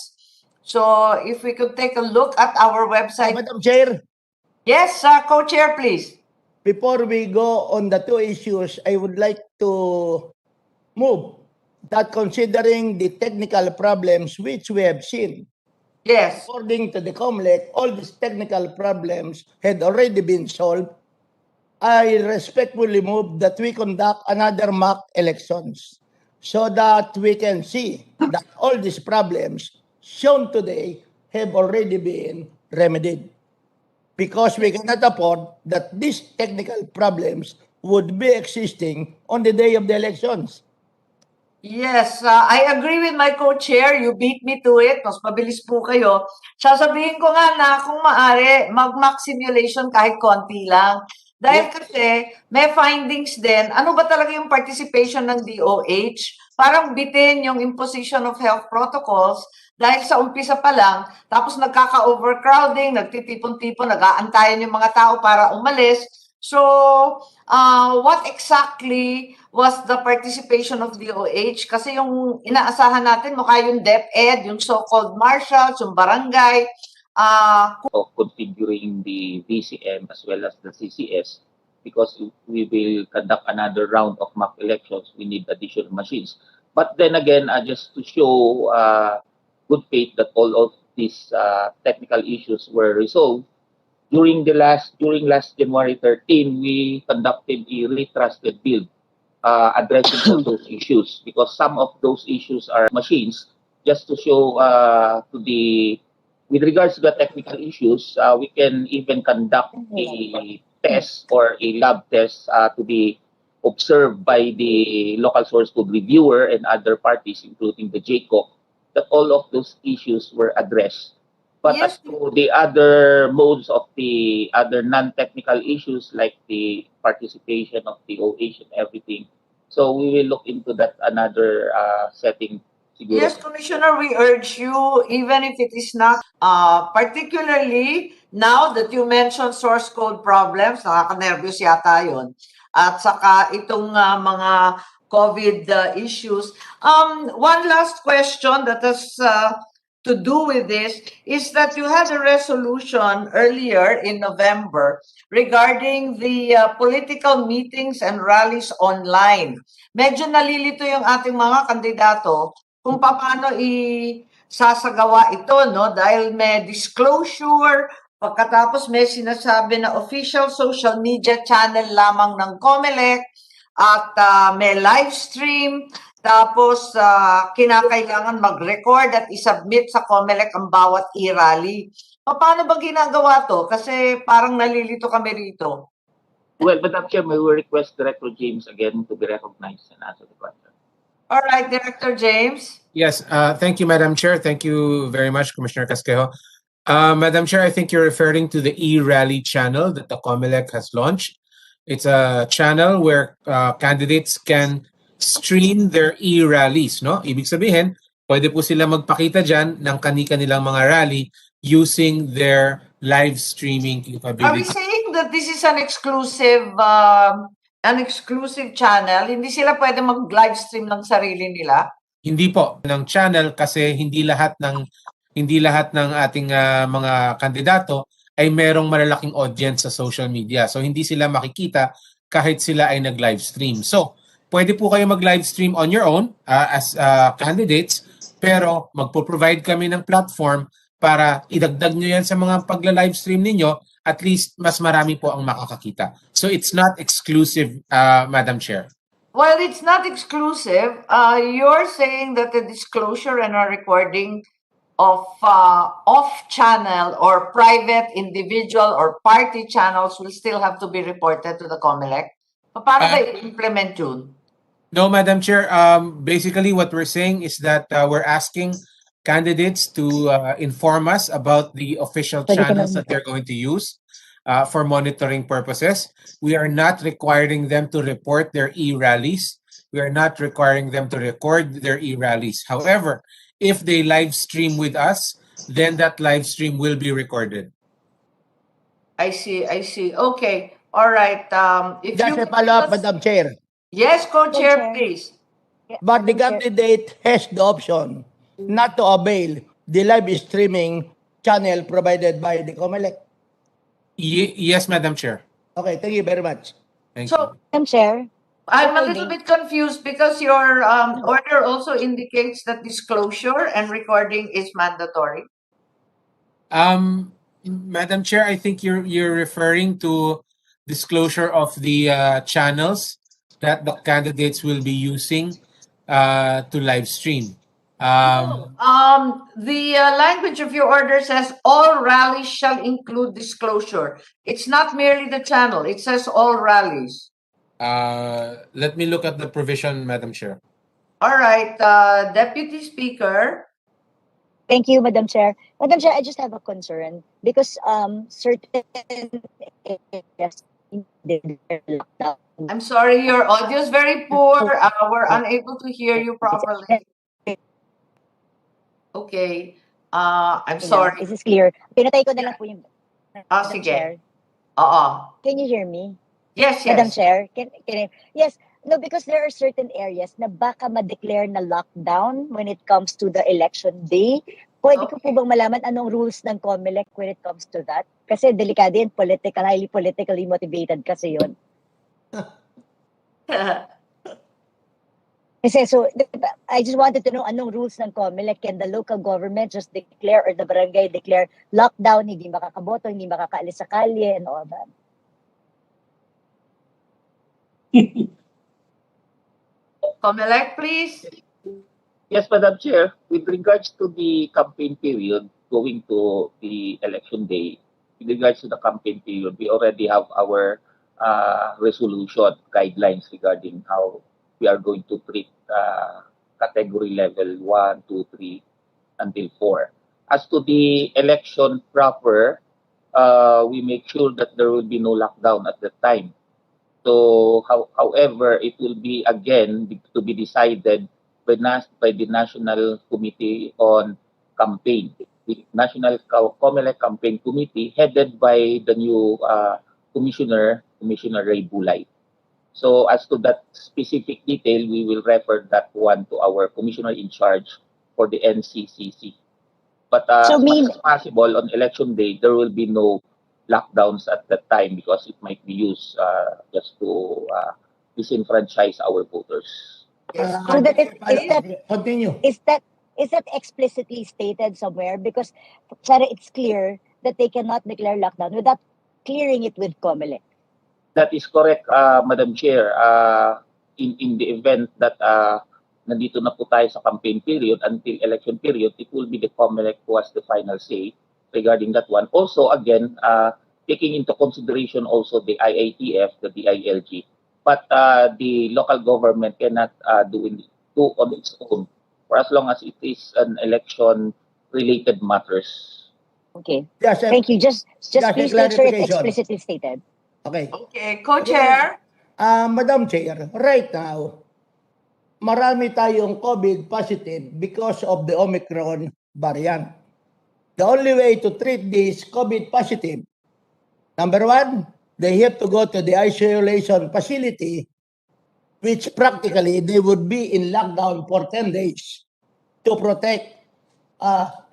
So if we could take a look at our website. Madam Chair, Yes, co-chair, please. before we go on the two issues, I would like to move that considering the technical problems which we have seen, Yes. according to the COMELEC, all these technical problems had already been solved. I respectfully move that we conduct another mock elections so that we can see that all these problems shown today have already been remedied. Because we cannot afford that these technical problems would be existing on the day of the elections. Yes, I agree with my co-chair. You beat me to it. Mas mabilis po kayo. Sasabihin ko nga na kung maaari, mag-mock simulation kahit konti lang. Dahil kasi may findings din. Ano ba talaga yung participation ng DOH? Parang bitin yung imposition of health protocols dahil sa umpisa pa lang, tapos nagkaka-overcrowding, nagtitipon-tipon, nag-aantayan yung mga tao para umalis. So, what exactly was the participation of DOH? Kasi yung inaasahan natin, mukha yung DepEd, yung so-called marshals, yung barangay. Of configuring the VCM as well as the CCS, because if we will conduct another round of mock elections, we need additional machines. But then again, just to show good faith that all of these technical issues were resolved, during last January 13, we conducted a retrusted build addressing all those issues, because some of those issues are machines. Just to show with regards to the technical issues, we can even conduct a test or a lab test to be observed by the local source code reviewer and other parties, including the JCOC, that all of those issues were addressed. But Yes. as to the other modes of the other non-technical issues like the participation of the OH and everything, so we will look into that another setting. Siguro. Yes, Commissioner, we urge you, even if it is not, particularly now that you mentioned source code problems, nakaka-nervous yata yun, at saka itong mga COVID issues. One last question that has to do with this is that you had a resolution earlier in November regarding the political meetings and rallies online. Medyo nalilito yung ating mga kandidato kung paano isasagawa ito, no? Dahil may disclosure, pagkatapos may sinasabi na official social media channel lamang ng COMELEC, at may live stream, tapos kinakailangan mag-record at isubmit sa COMELEC ang bawat e-rally. Paano ba ginagawa to? Kasi parang nalilito kami rito. Well, Madam Chair, may we request Director James again to be recognized and answer the question. All right, Director James. Yes, thank you, Madam Chair. Thank you very much, Commissioner Casquejo. Madam Chair, I think you're referring to the e-rally channel that the COMELEC has launched. It's a channel where candidates can stream their e-rallies, no? Ibig sabihin, pwede po sila magpakita dyan ng kani-kanilang mga rally using their live streaming Are we capability. saying that this is an exclusive channel? Hindi sila pwede mag-live stream ng sarili nila? Hindi po ng channel kasi hindi lahat ng ating mga kandidato ay merong malalaking audience sa social media. So hindi sila makikita kahit sila ay nag-live stream. So pwede po kayo mag-live stream on your own as candidates, pero magpo-provide kami ng platform para idagdag nyo yan sa mga pagla-live stream ninyo, at least mas marami po ang makakakita. So it's not exclusive, Madam Chair. Well, it's not exclusive. You're saying that the disclosure and a recording of off-channel or private, individual, or party channels will still have to be reported to the COMELEC. Paano ba i-implement yun? No, Madam Chair. Basically, what we're saying is that we're asking candidates to inform us about the official channels that they're going to use for monitoring purposes. We are not requiring them to report their e-rallies. We are not requiring them to record their e-rallies. However, if they live stream with us, then that live stream will be recorded. I see. Okay. All right. If Just you a follow-up, Madam Chair. Yes, Co-Chair, Chair. please. But the Madam Chair. candidate has the option not to avail the live streaming channel provided by the COMELEC. Yes, Madam Chair. Okay, thank you very much. Thank So, you. Madam Chair, I'm a little bit confused because your order also indicates that disclosure and recording is mandatory. Madam Chair, I think you're referring to disclosure of the channels that the candidates will be using to live stream. The language of your order says all rallies shall include disclosure. It's not merely the channel. It says all rallies. Let me look at the provision, Madam Chair. All right, Deputy Speaker. thank you, Madam Chair. Madam Chair, I just have a concern because certain areas in the lockdown. I'm sorry, your audio is very poor. We're unable to hear you properly. Okay. I'm sorry. Is this clear? Pinatay ko na lang po yung Madam Sige. Chair. Oo. Can you hear me? Yes, Madam yes. Chair, yes, no, because there are certain areas na baka ma-declare na lockdown when it comes to the election day. Pwede ko po bang malaman anong rules ng COMELEC when it comes to that? Kasi delikado yun, highly politically motivated kasi yun. Kasi so, I just wanted to know anong rules ng COMELEC. Can the local government just declare or the barangay declare lockdown, hindi makakaboto, hindi makakaalis sa kalye and all that? COMELEC, please. Yes, Madam Chair. With regards to the campaign period going to the election day, with regards to the campaign period, we already have our resolution guidelines regarding how we are going to treat category level 1, 2, 3, until 4. As to the election proper, we make sure that there will be no lockdown at the time. So, however, it will be again to be decided by the National Committee on Campaign, the National COMELEC Campaign Committee, headed by the new Commissioner Ray Bulay. So, as to that specific detail, we will refer that one to our Commissioner in charge for the NCCC. But So as mean- much as possible, on election day, there will be no lockdowns at that time because it might be used just to disenfranchise our voters. So that Continue. is that explicitly stated somewhere? Because Sarah, it's clear that they cannot declare lockdown without clearing it with COMELEC. That is correct, Madam Chair. In the event that nandito na po tayo sa campaign period until election period, it will be the COMELEC who has the final say regarding that one. Also, again, taking into consideration also the IATF, the DILG, but the local government cannot do do on its own for as long as it is an election-related matters. Okay. Just a, Thank you. Just just a please make sure it's clarification. explicitly stated. Okay. Okay, Co-Chair. Madam Chair, right now, marami tayong COVID positive because of the Omicron variant. The only way to treat this COVID positive, number one, they have to go to the isolation facility, which practically they would be in lockdown for 10 days to protect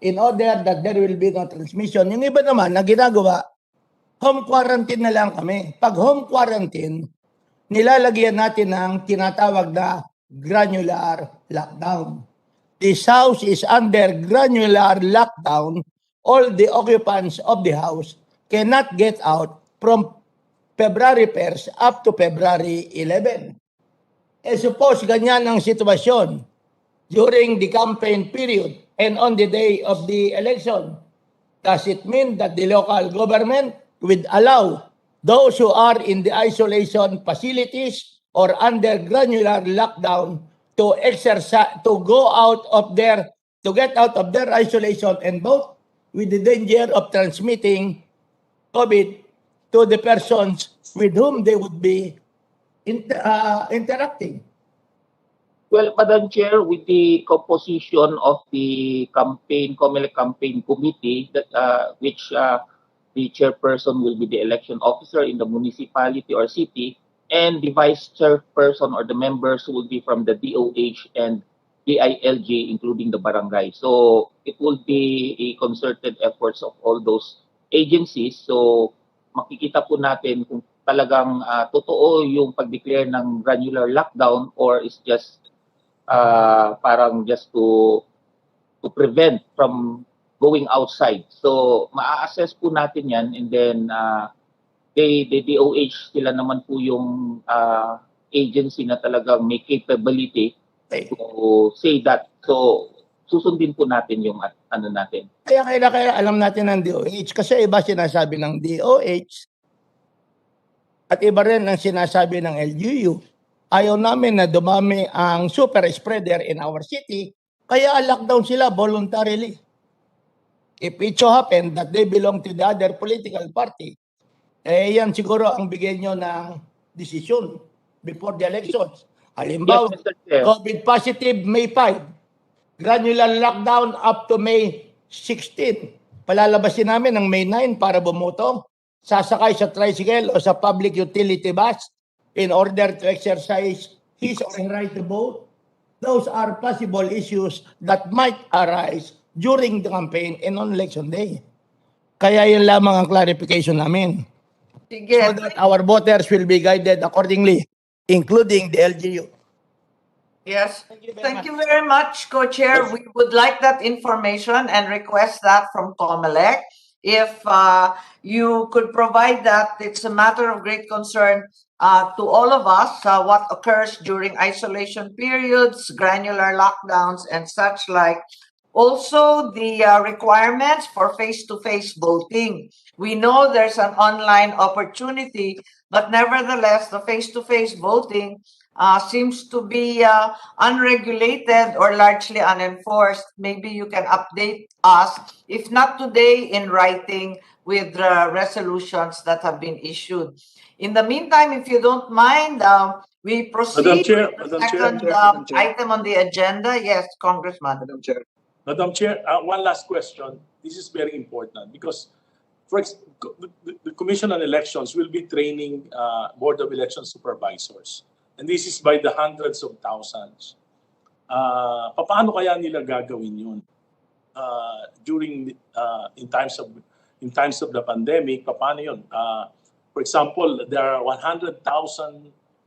in order that there will be no transmission. Yung iba naman na ginagawa, home quarantine na lang kami. Pag home quarantine, nilalagyan natin ng tinatawag na granular lockdown. This house is under granular lockdown. All the occupants of the house cannot get out from February 1st up to February 11. Suppose ganyan ang sitwasyon during the campaign period and on the day of the election. Does it mean that the local government would allow those who are in the isolation facilities or under granular lockdown to exercise, to go out of their, to get out of their isolation and vote with the danger of transmitting COVID to the persons with whom they would be interacting? Well, Madam Chair, with the composition of the COMELEC campaign committee, that which the chairperson will be the election officer in the municipality or city, and the vice chairperson or the members will be from the DOH and DILG, including the barangay. So it will be a concerted efforts of all those agencies. So makikita po natin kung talagang totoo yung pag-declare ng granular lockdown or is just parang just to prevent from going outside. So maa-assess po natin yan, and then the DOH sila naman po yung agency na talagang may capability to say that. So susundin po natin yung ano natin. Kaya alam natin ng DOH kasi iba sinasabi ng DOH at iba rin ang sinasabi ng LGU. Ayaw namin na dumami ang super spreader in our city, kaya lockdown sila voluntarily. If it so happen that they belong to the other political party, yan siguro ang bigyan nyo ng desisyon before the elections. Halimbawa, Yes, Mr. Chair. COVID positive May 5, granular lockdown up to May 16. Palalabasin namin ng May 9 para bumoto, sasakay sa tricycle o sa public utility bus in order to exercise his or her right to vote. Those are possible issues that might arise during the campaign and on election day. Kaya yun lamang ang clarification namin. Sige. So that our voters will be guided accordingly, including the LGU. Yes. Thank you very much, Co-Chair. We would like that information and request that from COMELEC. If you could provide that, it's a matter of great concern to all of us, what occurs during isolation periods, granular lockdowns, and such like. Also, the requirements for face-to-face voting. We know there's an online opportunity, but nevertheless, the face-to-face voting seems to be unregulated or largely unenforced. Maybe you can update us, if not today, in writing with resolutions that have been issued. In the meantime, if you don't mind, we proceed Chair, with the Madam second item on the agenda. Yes, Congressman. Madam Chair, one last question. This is very important because the Commission on Elections will be training Board of Election Supervisors. And this is by the hundreds of thousands. Paano kaya nila gagawin yun? During in times of the pandemic, paano yun? For example, there are 100,000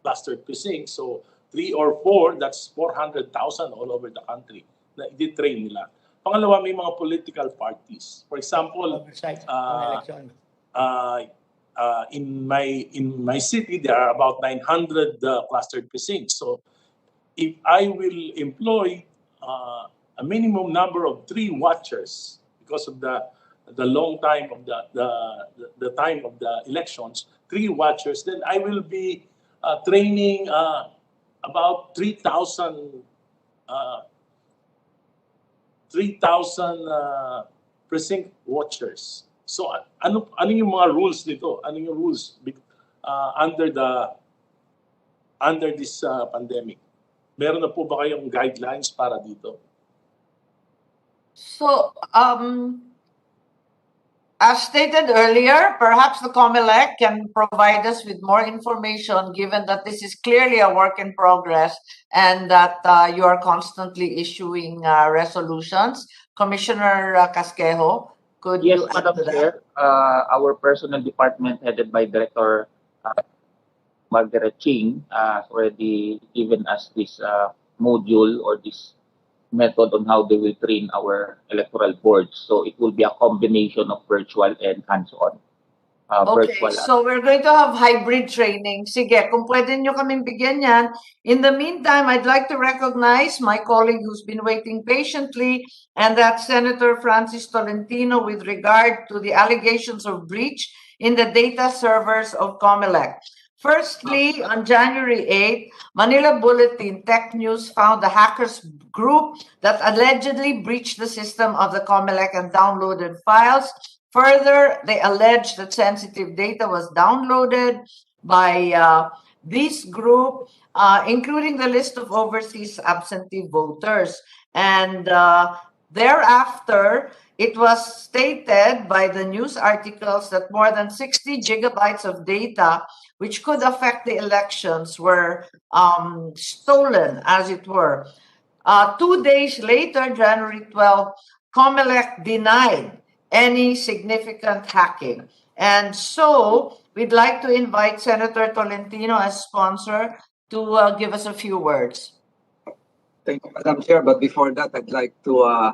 clustered precincts, so 3 or 4, that's 400,000 all over the country na i-train nila. Pangalawa, may mga political parties. For example, in my city, there are about 900 clustered precincts. So if I will employ a minimum number of 3 watchers because of the long time of the time of the elections, 3 watchers, then I will be training about 3,000 3,000 precinct watchers. So ano yung mga rules nito? Ano yung rules under this pandemic? Meron na po ba kayong guidelines para dito? So, as stated earlier, perhaps the COMELEC can provide us with more information, given that this is clearly a work in progress and that you are constantly issuing resolutions. Commissioner Casquejo, could Yes, you add Madam to that? Chair. Our personnel department headed by Director Margaret Ching has already given us this module or this method on how they will train our electoral boards. So it will be a combination of virtual and hands-on. Okay, Virtual. so we're going to have hybrid training. Sige, kung pwede nyo kaming bigyan yan. In the meantime, I'd like to recognize my colleague who's been waiting patiently, and that's Senator Francis Tolentino with regard to the allegations of breach in the data servers of COMELEC. Firstly, on January 8th, Manila Bulletin Tech News found a hackers group that allegedly breached the system of the COMELEC and downloaded files. Further, they alleged that sensitive data was downloaded by this group, including the list of overseas absentee voters. And thereafter, it was stated by the news articles that more than 60 gigabytes of data, which could affect the elections, were stolen, as it were. 2 days later, January 12th, COMELEC denied any significant hacking. And so we'd like to invite Senator Tolentino as sponsor to give us a few words. Thank you, Madam Chair. But before that, I'd like to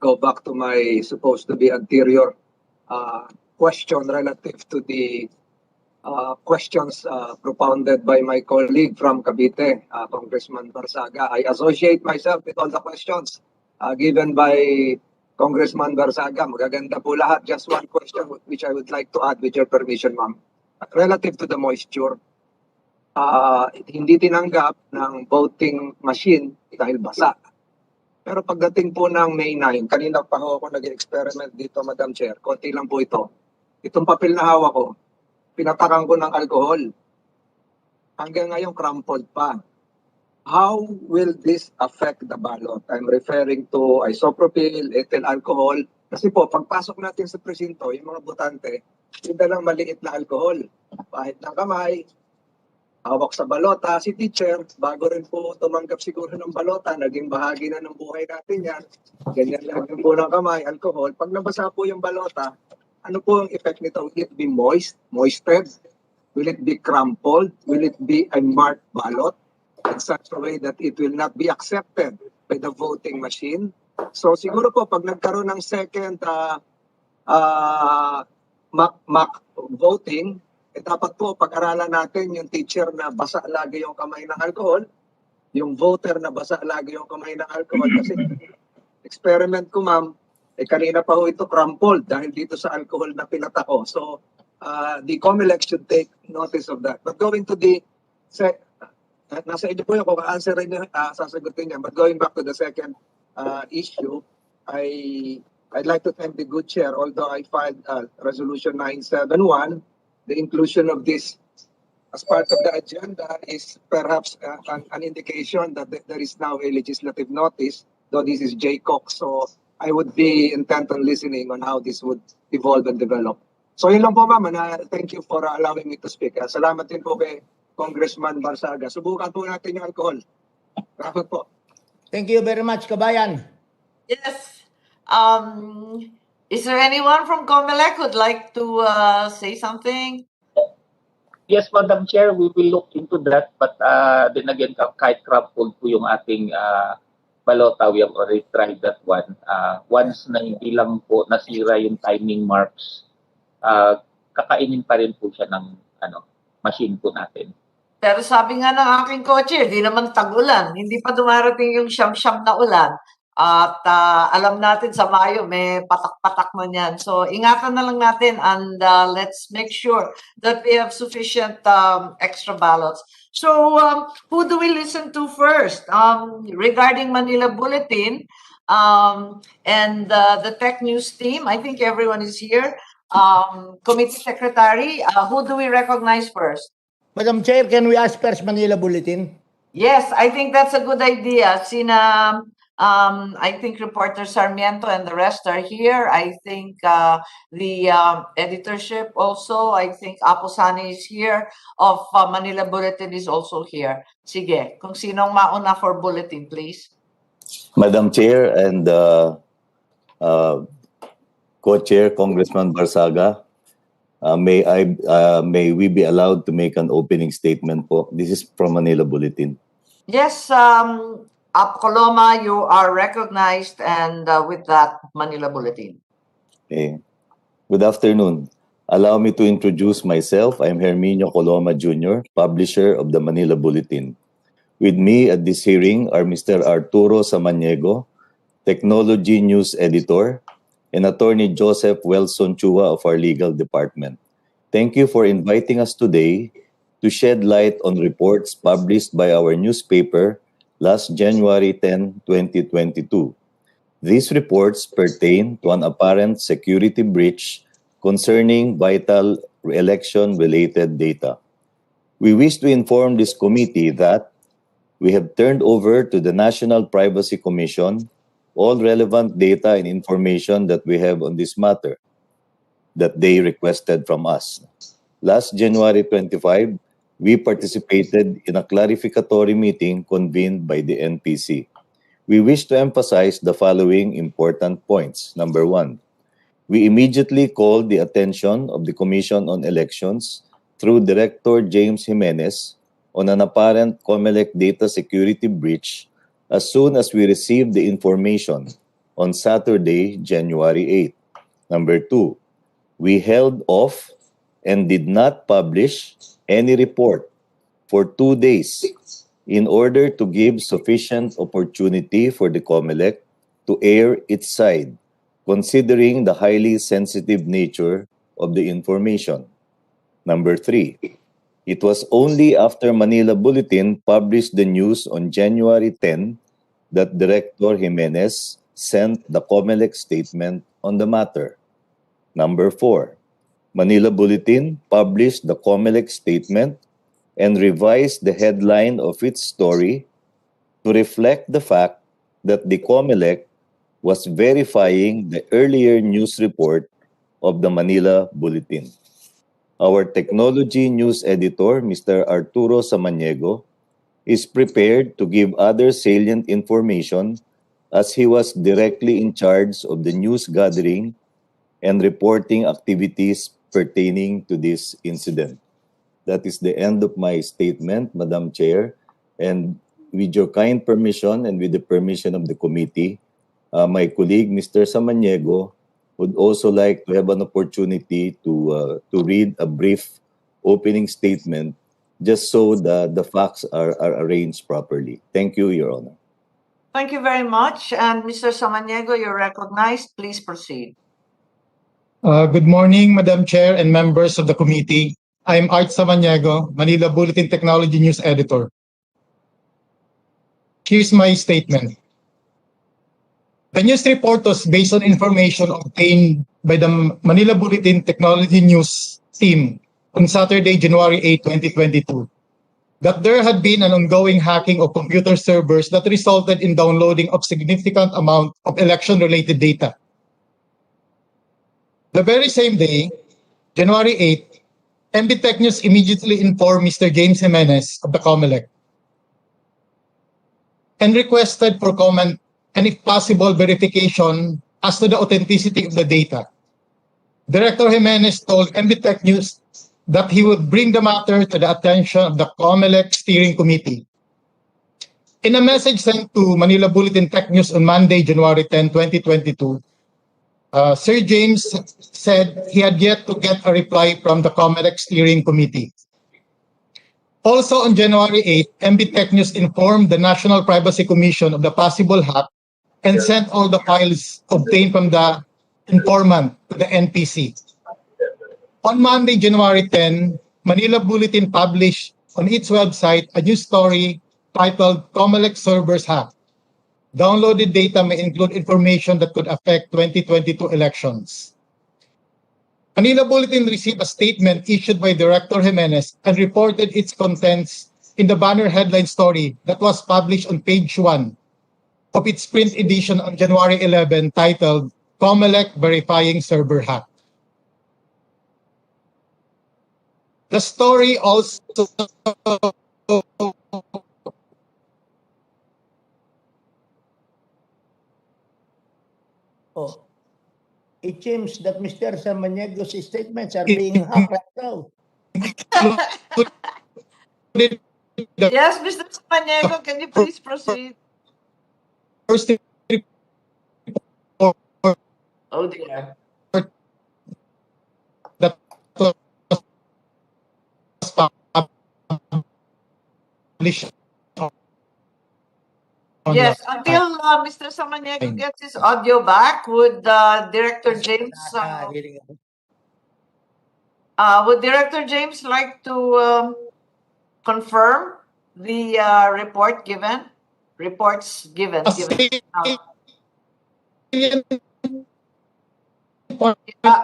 go back to my supposed to be anterior question relative to the questions propounded by my colleague from Cavite, Congressman Barsaga. I associate myself with all the questions given by Congressman Barsaga. Magaganda po lahat. Just one question which I would like to add with your permission, ma'am. Relative to the moisture, hindi tinanggap ng voting machine dahil basa. Pero pagdating po ng May 9, kanina pa ako nag-experiment dito, Madam Chair. Konti lang po ito. Itong papel na hawak ko, pinatakan ko ng alcohol. Hanggang ngayon, crumpled pa. How will this affect the ballot? I'm referring to isopropyl, ethyl alcohol. Kasi po, pagpasok natin sa presinto, yung mga botante, yung dalang maliit na alcohol. Pahit ng kamay, hawak sa balota, si teacher, bago rin po tumanggap siguro ng balota, naging bahagi na ng buhay natin yan. Ganyan lang din po ng kamay, alcohol. Pag nabasa po yung balota, ano po ang effect nito? Will it be moisted? Will it be crumpled? Will it be a marked ballot in such a way that it will not be accepted by the voting machine? So siguro po, pag nagkaroon ng second mock voting, dapat po pag-aralan natin yung teacher na basa lagi yung kamay ng alcohol, yung voter na basa lagi yung kamay ng alcohol. Kasi experiment ko, ma'am, kanina pa ho ito crumpled dahil dito sa alcohol na pinata ko. So the COMELEC should take notice of that. But going to the nasa inyo po yung kung answer rin niya, sasagutin niya. But going back to the second issue, I'd like to thank the good chair, although I filed Resolution 971. The inclusion of this as part of the agenda is perhaps an indication that there is now a legislative notice, though this is JCOC. So I would be intent on listening on how this would evolve and develop. So yun lang po, ma'am. Thank you for allowing me to speak. Salamat din po kay Congressman Barsaga. Subukan po natin yung alcohol. Salamat po. Thank you very much, kabayan. Yes. Is there anyone from COMELEC who'd like to say something? Yes, Madam Chair, we will look into that. But then again, kahit crumpled po yung ating balota, we have already tried that one. Once na hindi lang po nasira yung timing marks, kakainin pa rin po siya ng machine po natin. Pero sabi nga ng aking kotse, di naman tag-ulan. Hindi pa dumarating yung siyam-siyam na ulan. At alam natin sa Mayo may patak-patak man yan. So ingatan na lang natin and let's make sure that we have sufficient extra ballots. So who do we listen to first? Regarding Manila Bulletin and the Tech News team, I think everyone is here. Committee Secretary, who do we recognize first? Madam Chair, can we ask first Manila Bulletin? Yes, I think that's a good idea. I think reporter Sarmiento and the rest are here. I think the editorship also, I think Aposani is here of Manila Bulletin is also here. Sige, kung sinong mauna for bulletin, please. Madam Chair and Co-Chair Congressman Barsaga, may we be allowed to make an opening statement po? This is from Manila Bulletin. Yes, Coloma, you are recognized, and with that, Manila Bulletin. Okay. Good afternoon. Allow me to introduce myself. I'm Herminio Coloma Jr., publisher of the Manila Bulletin. With me at this hearing are Mr. Arturo Samaniego, Technology News Editor, and Attorney Joseph Welson Chua of our legal department. Thank you for inviting us today to shed light on reports published by our newspaper last January 10, 2022. These reports pertain to an apparent security breach concerning vital election-related data. We wish to inform this committee that we have turned over to the National Privacy Commission all relevant data and information that we have on this matter that they requested from us. Last January 25, we participated in a clarificatory meeting convened by the NPC. We wish to emphasize the following important points. Number one, we immediately called the attention of the Commission on Elections through Director James Jimenez on an apparent COMELEC data security breach as soon as we received the information on Saturday, January 8. Number two, we held off and did not publish any report for 2 days in order to give sufficient opportunity for the COMELEC to air its side, considering the highly sensitive nature of the information. Number three, it was only after Manila Bulletin published the news on January 10 that Director Jimenez sent the COMELEC statement on the matter. Number four, Manila Bulletin published the COMELEC statement and revised the headline of its story to reflect the fact that the COMELEC was verifying the earlier news report of the Manila Bulletin. Our technology news editor, Mr. Arturo Samaniego, is prepared to give other salient information as he was directly in charge of the news gathering and reporting activities pertaining to this incident. That is the end of my statement, Madam Chair. And with your kind permission and with the permission of the committee, my colleague, Mr. Samaniego, would also like to have an opportunity to read a brief opening statement just so the facts are arranged properly. Thank you, Your Honor. Thank you very much. And Mr. Samaniego, you're recognized. Please proceed. Good morning, Madam Chair and members of the committee. I'm Art Samaniego, Manila Bulletin Technology News Editor. Here's my statement. The news report was based on information obtained by the Manila Bulletin Technology News team on Saturday, January 8, 2022, that there had been an ongoing hacking of computer servers that resulted in downloading of significant amount of election-related data. The very same day, January 8, MB Tech News immediately informed Mr. James Jimenez of the COMELEC and requested for comment and, if possible, verification as to the authenticity of the data. Director Jimenez told MB Tech News that he would bring the matter to the attention of the COMELEC Steering Committee. In a message sent to Manila Bulletin Tech News on Monday, January 10, 2022, Sir James said he had yet to get a reply from the COMELEC Steering Committee. Also on January 8, MB Tech News informed the National Privacy Commission of the possible hack and sent all the files obtained from the informant to the NPC. On Monday, January 10, Manila Bulletin published on its website a news story titled COMELEC Servers Hack. Downloaded data may include information that could affect 2022 elections. Manila Bulletin received a statement issued by Director Jimenez and reported its contents in the banner headline story that was published on page 1 of its print edition on January 11 titled COMELEC Verifying Server Hack. The story also Oh, it seems that Mr. Samaniego's statements are being hacked right now. Yes, Mr. Samaniego, can you please proceed? first report Oh dear. that was published Yes, until Mr. Samaniego gets his audio back, would Director James like to confirm the reports given?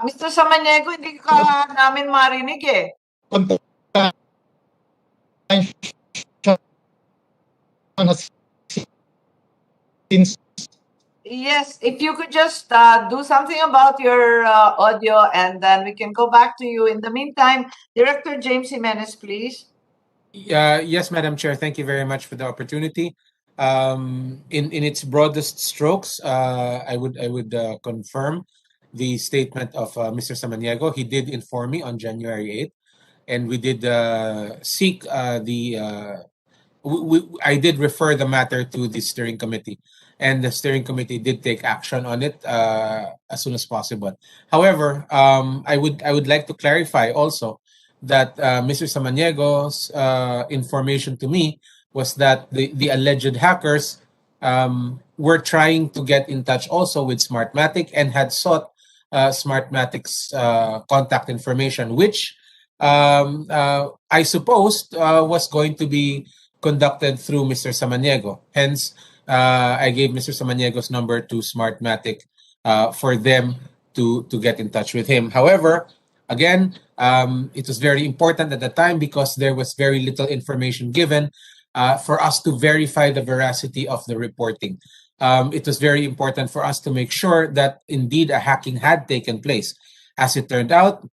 Mr. Samaniego, hindi ka namin marinig eh. Yes, if you could just do something about your audio and then we can go back to you. In the meantime, Director James Jimenez, please. Yes, Madam Chair. Thank you very much for the opportunity. In its broadest strokes, I would confirm the statement of Mr. Samaniego. He did inform me on January 8th, and we did seek I did refer the matter to the steering committee, and the steering committee did take action on it as soon as possible. However, I would like to clarify also that Mr. Samaniego's information to me was that the alleged hackers were trying to get in touch also with Smartmatic and had sought Smartmatic's contact information, which I supposed was going to be conducted through Mr. Samaniego. Hence, I gave Mr. Samaniego's number to Smartmatic for them to get in touch with him. However, again, it was very important at the time because there was very little information given for us to verify the veracity of the reporting. It was very important for us to make sure that indeed a hacking had taken place. As it turned out,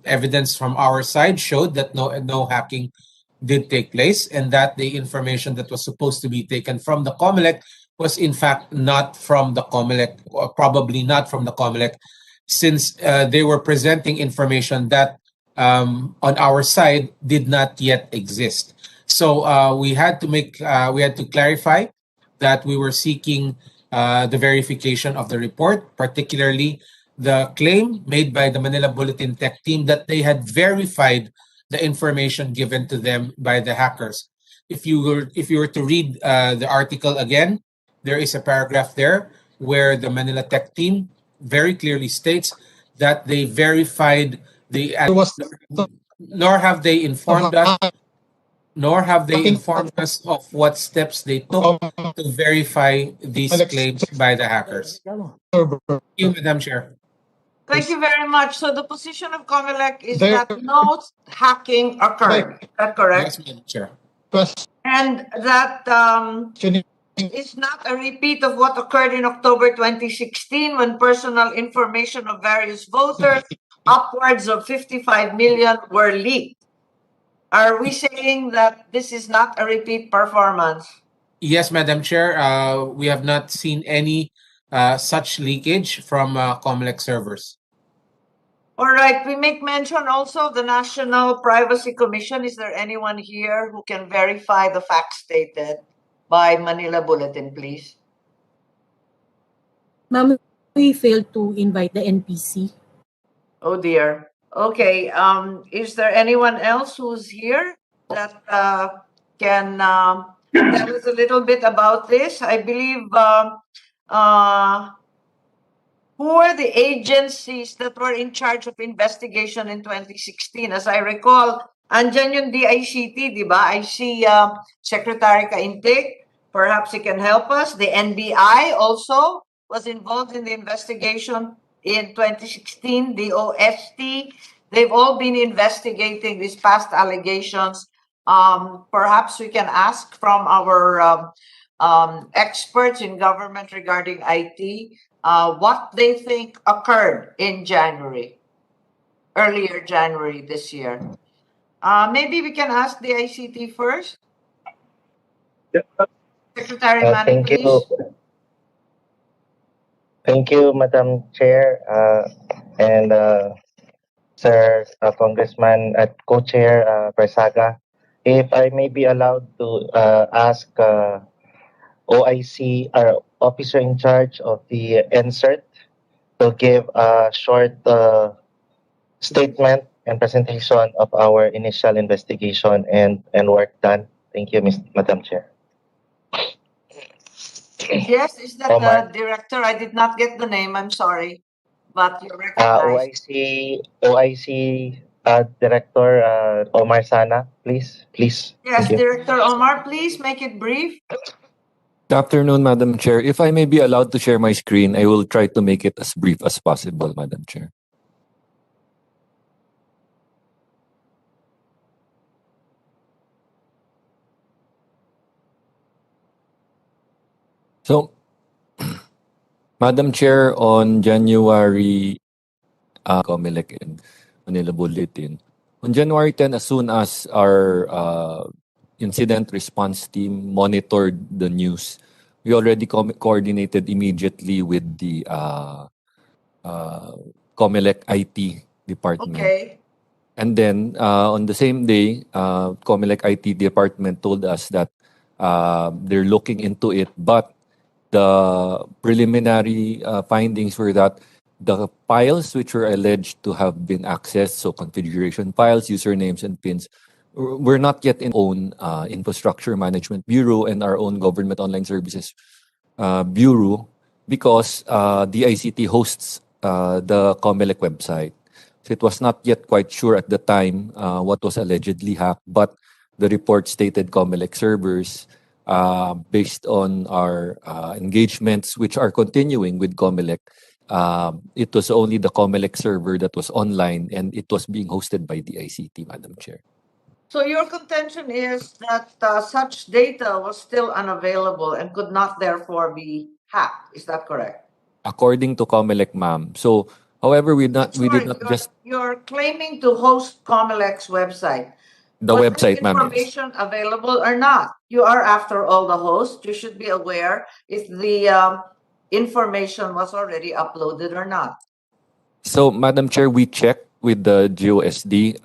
evidence from our side showed that no hacking did take place, and that the information that was supposed to be taken from the COMELEC was in fact not from the COMELEC, or probably not from the COMELEC, since they were presenting information that on our side did not yet exist. So we had to clarify that we were seeking the verification of the report, particularly the claim made by the Manila Bulletin Tech team that they had verified the information given to them by the hackers. If you were to read the article again, there is a paragraph there where the Manila Tech team very clearly states that they verified the nor have they informed us of what steps they took to verify these claims by the hackers. Thank you, Madam Chair. Thank you very much. So the position of COMELEC is that no hacking occurred. Is that correct? Yes, Madam Chair. And that is not a repeat of what occurred in October 2016 when personal information of various voters, upwards of 55 million, were leaked. Are we saying that this is not a repeat performance? Yes, Madam Chair. We have not seen any such leakage from COMELEC servers. All right. We make mention also of the National Privacy Commission. Is there anyone here who can verify the facts stated by Manila Bulletin, please? Ma'am, we failed to invite the NPC. Oh dear. Okay. Is there anyone else who's here that can tell us a little bit about this? I believe who were the agencies that were in charge of investigation in 2016? As I recall, andyan yung DICT, di ba? I see Secretary Caintic. Perhaps he can help us. The NBI also was involved in the investigation in 2016. The OST, they've all been investigating these past allegations. Perhaps we can ask from our experts in government regarding IT what they think occurred in January, earlier January this year. Maybe we can ask the ICT first. Secretary Manny, Thank please. you. Thank you, Madam Chair, and Sir Congressman at Co-Chair Persaga. If I may be allowed to ask OIC, our officer in charge of the NCERT, to give a short statement and presentation of our initial investigation and work done. Thank you, Madam Chair. Yes, is that the director? I did not get the name. I'm sorry, but you're recognized. OIC Director Omar Sana, please. Yes, Thank you. Director Omar, please make it brief. Good afternoon, Madam Chair. If I may be allowed to share my screen, I will try to make it as brief as possible, Madam Chair. So, Madam Chair, on January, COMELEC and Manila Bulletin. On January 10, as soon as our incident response team monitored the news, we already coordinated immediately with the COMELEC IT department. Okay. And then on the same day, COMELEC IT department told us that they're looking into it, but the preliminary findings were that the files which were alleged to have been accessed, so configuration files, usernames, and pins, were not yet in our own infrastructure management bureau and our own government online services bureau, because the ICT hosts the COMELEC website. So it was not yet quite sure at the time what was allegedly hacked, but the report stated COMELEC servers. Based on our engagements, which are continuing with COMELEC, it was only the COMELEC server that was online, and it was being hosted by the ICT, Madam Chair. So your contention is that such data was still unavailable and could not therefore be hacked. Is that correct? According to COMELEC, ma'am. So, however, we did not just You're claiming to host COMELEC's website. the Was website, that ma'am. Yes. information available or not? You are, after all, the host. You should be aware if the information was already uploaded or not. So, Madam Chair, we checked with the GOSD.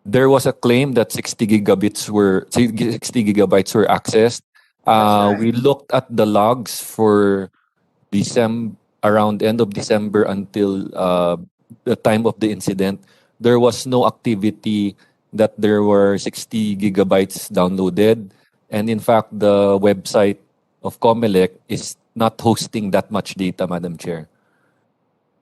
There was a claim that 60 gigabytes were accessed. That's right. We looked at the logs for around end of December until the time of the incident. There was no activity that there were 60 gigabytes downloaded. And in fact, the website of COMELEC is not hosting that much data, Madam Chair.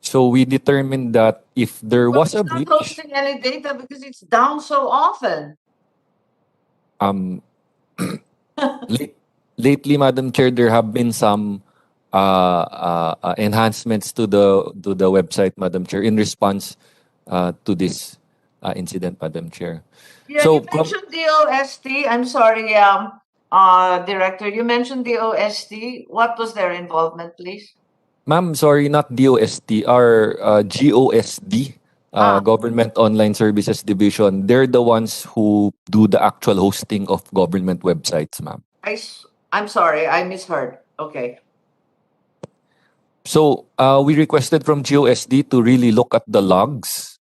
So we determined that if there was a breach... It's not hosting any data because it's down so often. Lately, Madam Chair, there have been some enhancements to the website, Madam Chair, in response to this incident, Madam Chair. Yeah, So, you mentioned the OST. I'm sorry, Director. You mentioned the OST. What was their involvement, please? Ma'am, sorry, not DOST, our GOSD, Government Online Services Division. They're the ones who do the actual hosting of government websites, ma'am. I'm sorry, I misheard. Okay. So we requested from GOSD to really look at the logs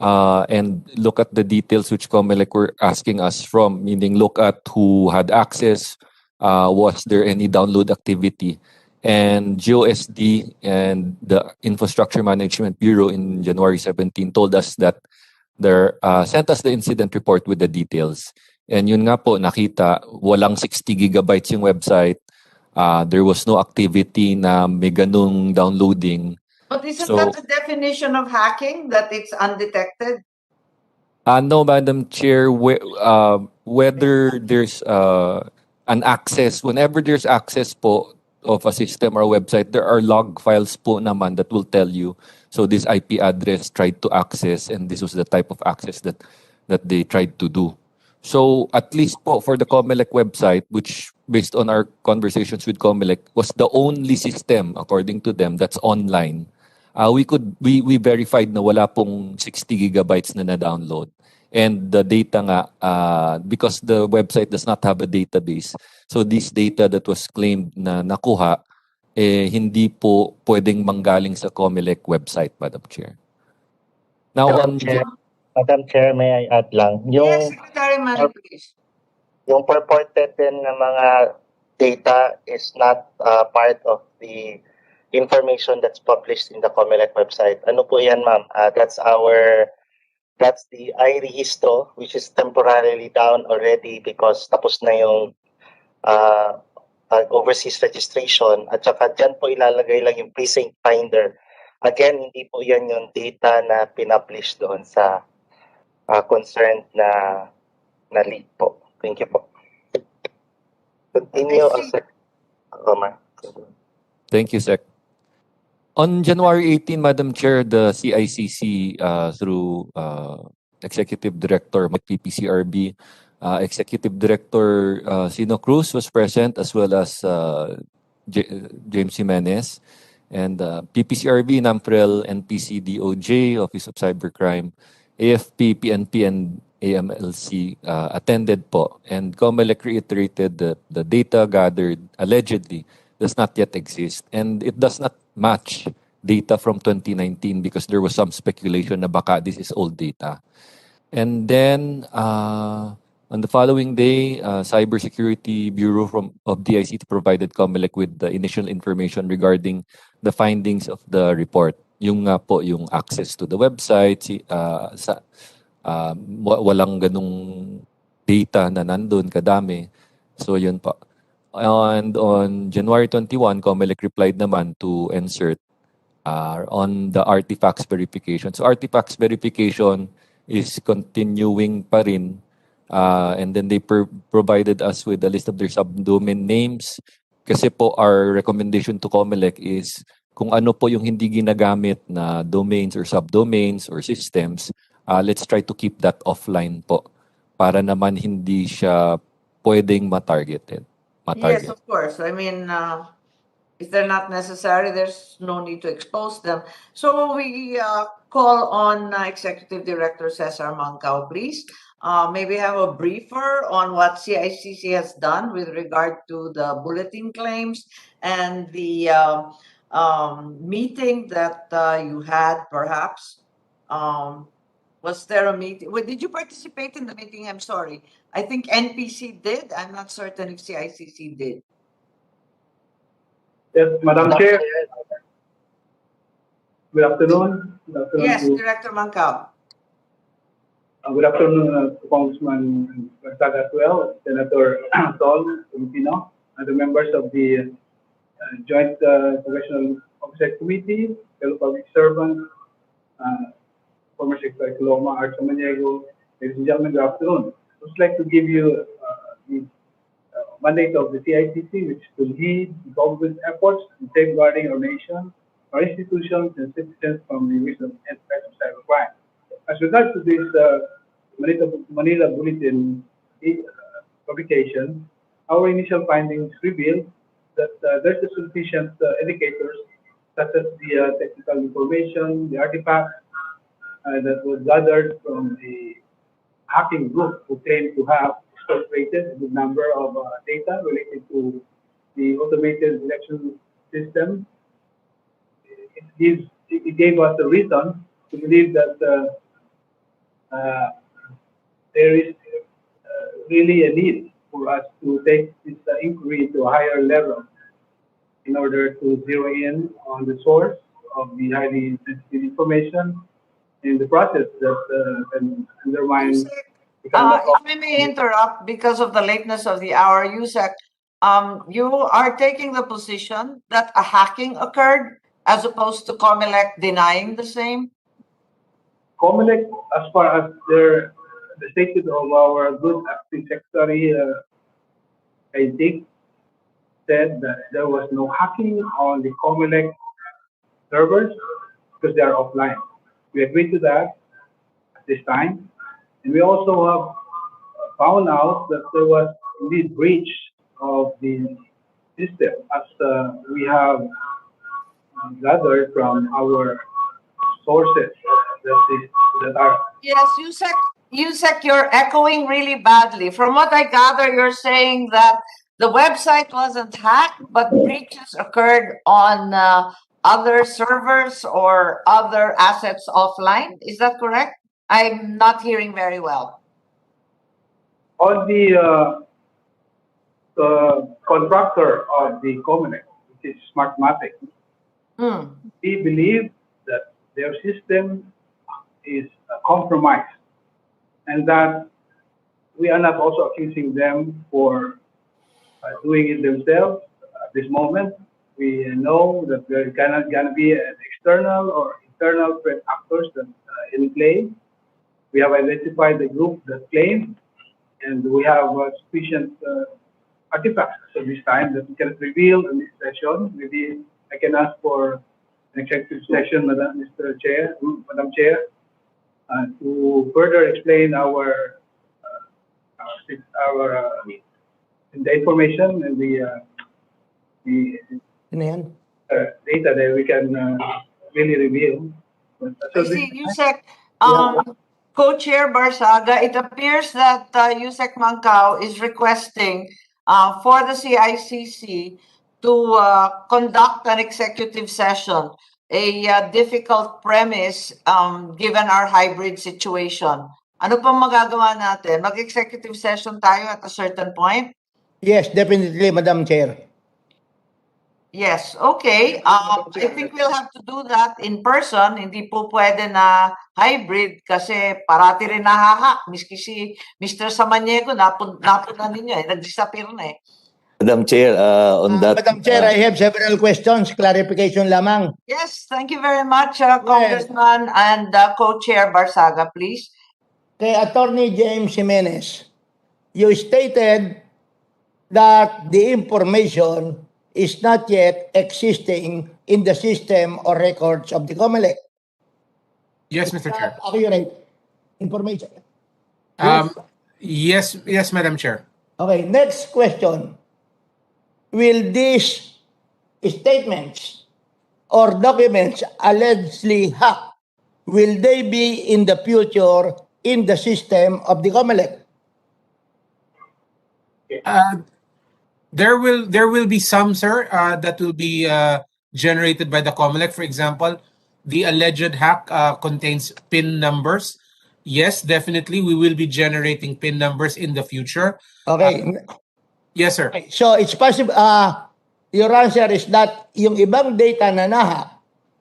and look at the details which COMELEC were asking us from, meaning look at who had access, was there any download activity. And GOSD and the Infrastructure Management Bureau in January 17 told us that they sent us the incident report with the details. And yun nga po, nakita, walang 60 gigabytes yung website. There was no activity na may ganung downloading. But isn't So- that the definition of hacking, that it's undetected? No, Madam Chair, whether there's an access, whenever there's access po of a system or website, there are log files po naman that will tell you, so this IP address tried to access and this was the type of access that they tried to do. So at least po for the COMELEC website, which based on our conversations with COMELEC, was the only system, according to them, that's online. We verified na wala pong 60 gigabytes na na-download. And the data nga, because the website does not have a database, so this data that was claimed na nakuha, hindi po pwedeng manggaling sa COMELEC website, Madam Chair. Now, Madam Chair, may I add lang? Yes, Secretary Manny, please. Yung purported din na mga data is not part of the information that's published in the COMELEC website. Ano po yan, ma'am? That's the iRehistro, which is temporarily down already because tapos na yung overseas registration. At saka dyan po ilalagay lang yung precinct finder. Again, hindi po yan yung data na pinablish doon sa concerned na leak po. Thank you po. Continue. Thank you, Sec. On January 18, Madam Chair, the CICC through Executive Director PPCRB, Executive Director Sino Cruz was present, as well as James Jimenez, and PPCRB, NAMPREL, NPC, DOJ, Office of Cybercrime, AFP, PNP, and AMLC attended po. And COMELEC reiterated that the data gathered allegedly does not yet exist, and it does not match data from 2019 because there was some speculation na baka this is old data. And then on the following day, Cybersecurity Bureau of DICT provided COMELEC with the initial information regarding the findings of the report. Yung nga po, yung access to the website, walang ganung data na nandun kadami. So yun po. And on January 21, COMELEC replied naman to insert on the artifacts verification. So artifacts verification is continuing pa rin. And then they provided us with a list of their subdomain names. Kasi po our recommendation to COMELEC is kung ano po yung hindi ginagamit na domains or subdomains or systems, let's try to keep that offline po para naman hindi siya pwedeng ma-targeted. Yes, of course. I mean, if they're not necessary, there's no need to expose them. So we call on Executive Director Cesar Mancao, please. Maybe have a briefer on what CICC has done with regard to the bulletin claims and the meeting that you had, perhaps. Was there a meeting? Did you participate in the meeting? I'm sorry. I think NPC did. I'm not certain if CICC did. Yes, Madam Chair. Good afternoon. Yes, Director Mancao. Good afternoon to Congressman Barsaga as well, Senator Sol Filipino, and the members of the Joint Congressional Oversight Committee, fellow public servants, former Secretary Coloma, Art Samaniego. Ladies and gentlemen, good afternoon. I would like to give you the mandate of the CICC, which to lead the government's efforts in safeguarding our nation, our institutions, and citizens from the risk and threat of cybercrime. As regards to this Manila Bulletin publication, our initial findings reveal that there's sufficient indicators such as the technical information, the artifacts that was gathered from the hacking group who claimed to have incorporated a good number of data related to the automated election system. It gave us a reason to believe that there is really a need for us to take this inquiry to a higher level in order to zero in on the source of the highly sensitive information in the process that can undermine we cannot If I may interrupt because of the lateness of the hour, Yusek, you are taking the position that a hacking occurred as opposed to COMELEC denying the same? COMELEC, as far as the statement of our good acting secretary, I think, said that there was no hacking on the COMELEC servers because they are offline. We agreed to that at this time. And we also have found out that there was indeed breach of the system as we have gathered from our sources that are. Yes, Yusek, you're echoing really badly. From what I gather, you're saying that the website wasn't hacked, but breaches occurred on other servers or other assets offline. Is that correct? I'm not hearing very well. On the contractor of the COMELEC, which is Smartmatic, we believe that their system is compromised and that we are not also accusing them for doing it themselves at this moment. We know that there cannot gonna be an external or internal threat actors that in play. We have identified the group that claimed, and we have sufficient artifacts at this time that we can reveal in this session. Maybe I can ask for an executive session, Madam Chair, to further explain our the information and the data that we can really reveal. I see, Yusek, Co-Chair Barsaga, it appears that Yusek Mancao is requesting for the CICC to conduct an executive session, a difficult premise given our hybrid situation. Ano pang magagawa natin? Mag-executive session tayo at a certain point? Yes, definitely, Madam Chair. Yes, okay. I think we'll have to do that in person. Hindi po pwede na hybrid kasi parati rin nahahack. Miski si Mr. Samaniego, napunta ninyo eh. Nag-disappear na eh. Madam Chair, on that... Madam Chair, I have several questions. Clarification lamang. Yes, thank you very much, Congressman and Co-Chair Barsaga, please. Kay Attorney James Jimenez, you stated that the information is not yet existing in the system or records of the COMELEC. Yes, Mr. Chair. Accurate information. Yes, Madam Chair. Okay, next question. Will these statements or documents allegedly hacked, will they be in the future in the system of the COMELEC? There will be some, sir, that will be generated by the COMELEC. For example, the alleged hack contains PIN numbers. Yes, definitely, we will be generating PIN numbers in the future. Okay. Yes, sir. Okay. So it's possible, your answer is that yung ibang data na nahack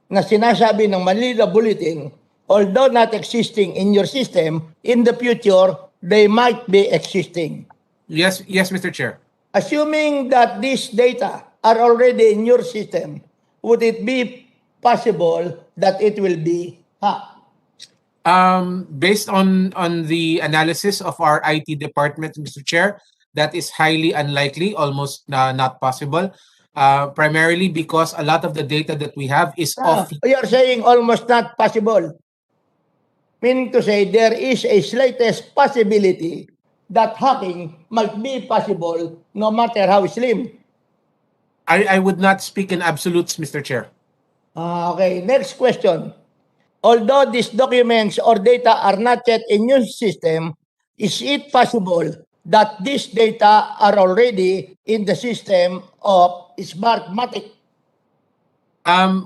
na sinasabi ng Manila Bulletin, although not existing in your system, in the future, they might be existing. Yes, Mr. Chair. Assuming that these data are already in your system, would it be possible that it will be hacked? Based on the analysis of our IT department, Mr. Chair, that is highly unlikely, almost not possible. Primarily because a lot of the data that we have is off. You're saying almost not possible. Meaning to say there is a slightest possibility that hacking might be possible no matter how slim. I would not speak in absolutes, Mr. Chair. Okay, next question. Although these documents or data are not yet in your system, is it possible that these data are already in the system of Smartmatic?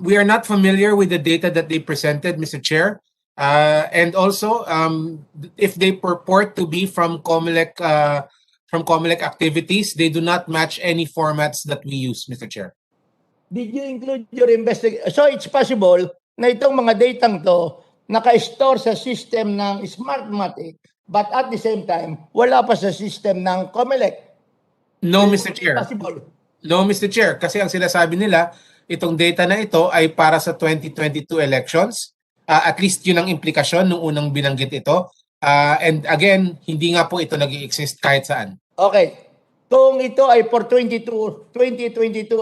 We are not familiar with the data that they presented, Mr. Chair. And also, if they purport to be from COMELEC activities, they do not match any formats that we use, Mr. Chair. Did you include your investigation? So it's possible na itong mga datang to naka-store sa system ng Smartmatic But at the same time, wala pa sa system ng COMELEC. No, So, Mr. Chair. possible. No, Mr. Chair. Kasi ang sinasabi nila, itong data na ito ay para sa 2022 elections. At least yun ang implikasyon nung unang binanggit ito. And again, hindi nga po ito nag-i-exist kahit saan. Okay. Kung ito ay for 2022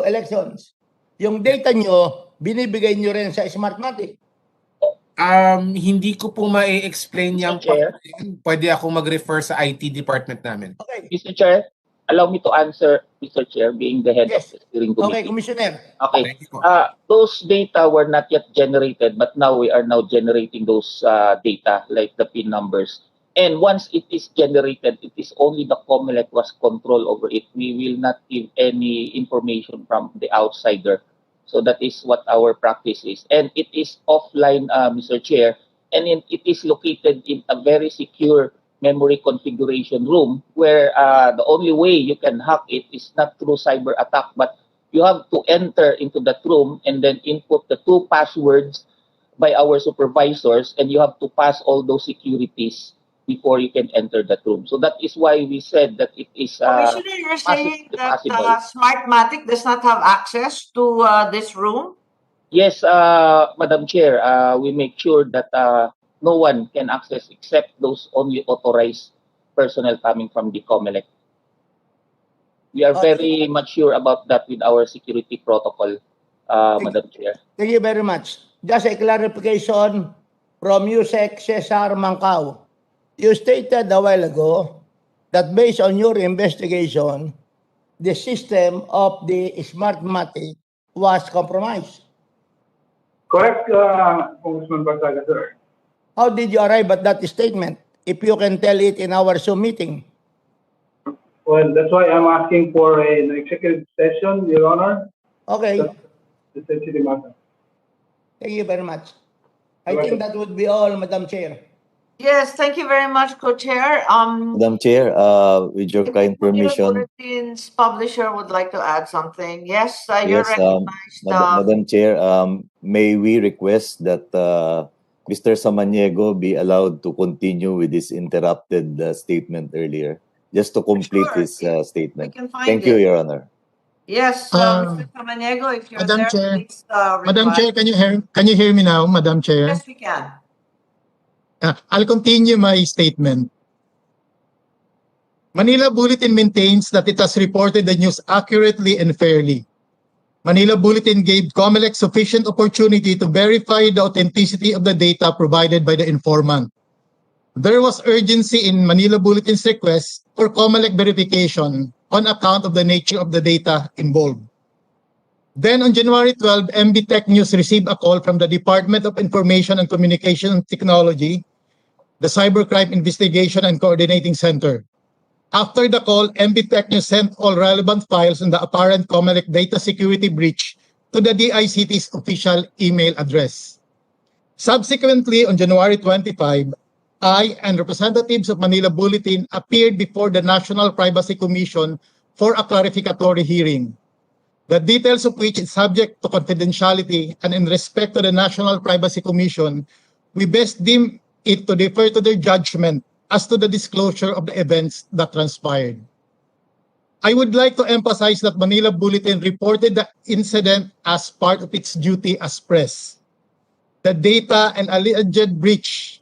elections, yung data nyo, binibigay nyo rin sa Smartmatic. Hindi ko po ma-explain Mr. yung Chair? pwede ako mag-refer sa IT department namin. Okay. Mr. Chair, allow me to answer, Mr. Chair, being the head of Yes. the steering Okay, committee. Commissioner. Okay. Thank you po. Those data were not yet generated, but now we are now generating those data, like the PIN numbers. And once it is generated, it is only the COMELEC was control over it. We will not give any information from the outsider. So that is what our practice is. And it is offline, Mr. Chair, and it is located in a very secure memory configuration room where the only way you can hack it is not through cyber attack, but you have to enter into that room and then input the 2 passwords by our supervisors, and you have to pass all those securities before you can enter that room. So that is why we said that it is Commissioner, you're saying that possible. Smartmatic does not have access to this room? Yes, Madam Chair, we make sure that no one can access except those only authorized personnel coming from the COMELEC. We are very much sure about that with our security protocol, Madam Chair. Thank you very much. Just a clarification from Yusek Cesar Mancao. You stated a while ago that based on your investigation, the system of the Smartmatic was compromised. Correct, Congressman Barsaga, sir. How did you arrive at that statement? If you can tell it in our Zoom meeting. Well, that's why I'm asking for an executive session, Your Honor. Okay. The sensitive matter. Thank you very much. I think that would be all, Madam Chair. Yes, thank you very much, Co-Chair. Madam Chair, with your kind permission. Bulletin's publisher would like to add something. Yes, you're Yes, recognized. Madam Chair, may we request that Mr. Samaniego be allowed to continue with his interrupted statement earlier, just to complete Sure. his statement. We can find Thank you, it. Your Honor. Yes, Mr. Samaniego, if you're Madam there, Chair. please Madam reply. Chair, can you hear me now, Madam Chair? Yes, we can. I'll continue my statement. Manila Bulletin maintains that it has reported the news accurately and fairly. Manila Bulletin gave COMELEC sufficient opportunity to verify the authenticity of the data provided by the informant. There was urgency in Manila Bulletin's request for COMELEC verification on account of the nature of the data involved. Then on January 12, MB Tech News received a call from the Department of Information and Communication Technology, the Cybercrime Investigation and Coordinating Center. After the call, MB Tech News sent all relevant files on the apparent COMELEC data security breach to the DICT's official email address. Subsequently, on January 25, I and representatives of Manila Bulletin appeared before the National Privacy Commission for a clarificatory hearing, the details of which is subject to confidentiality, and in respect to the National Privacy Commission, we best deem it to defer to their judgment as to the disclosure of the events that transpired. I would like to emphasize that Manila Bulletin reported the incident as part of its duty as press. The data and alleged breach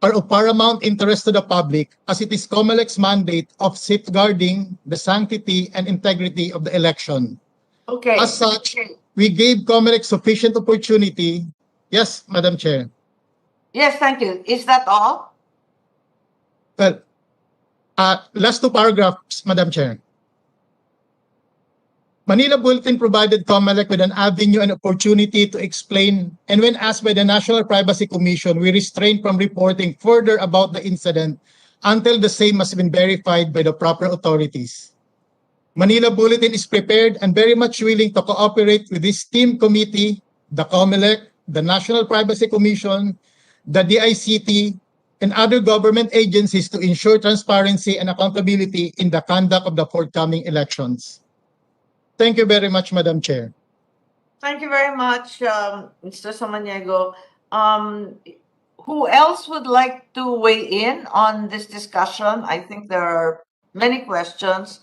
are of paramount interest to the public, as it is COMELEC's mandate of safeguarding the sanctity and integrity of the election. Okay. As such, we gave COMELEC sufficient opportunity. Yes, Madam Chair. Yes, thank you. Is that all? Well, last 2 paragraphs, Madam Chair. Manila Bulletin provided COMELEC with an avenue and opportunity to explain, and when asked by the National Privacy Commission, we restrained from reporting further about the incident until the same has been verified by the proper authorities. Manila Bulletin is prepared and very much willing to cooperate with this team committee, the COMELEC, the National Privacy Commission, the DICT, and other government agencies to ensure transparency and accountability in the conduct of the forthcoming elections. Thank you very much, Madam Chair. Thank you very much, Mr. Samaniego. Who else would like to weigh in on this discussion? I think there are many questions.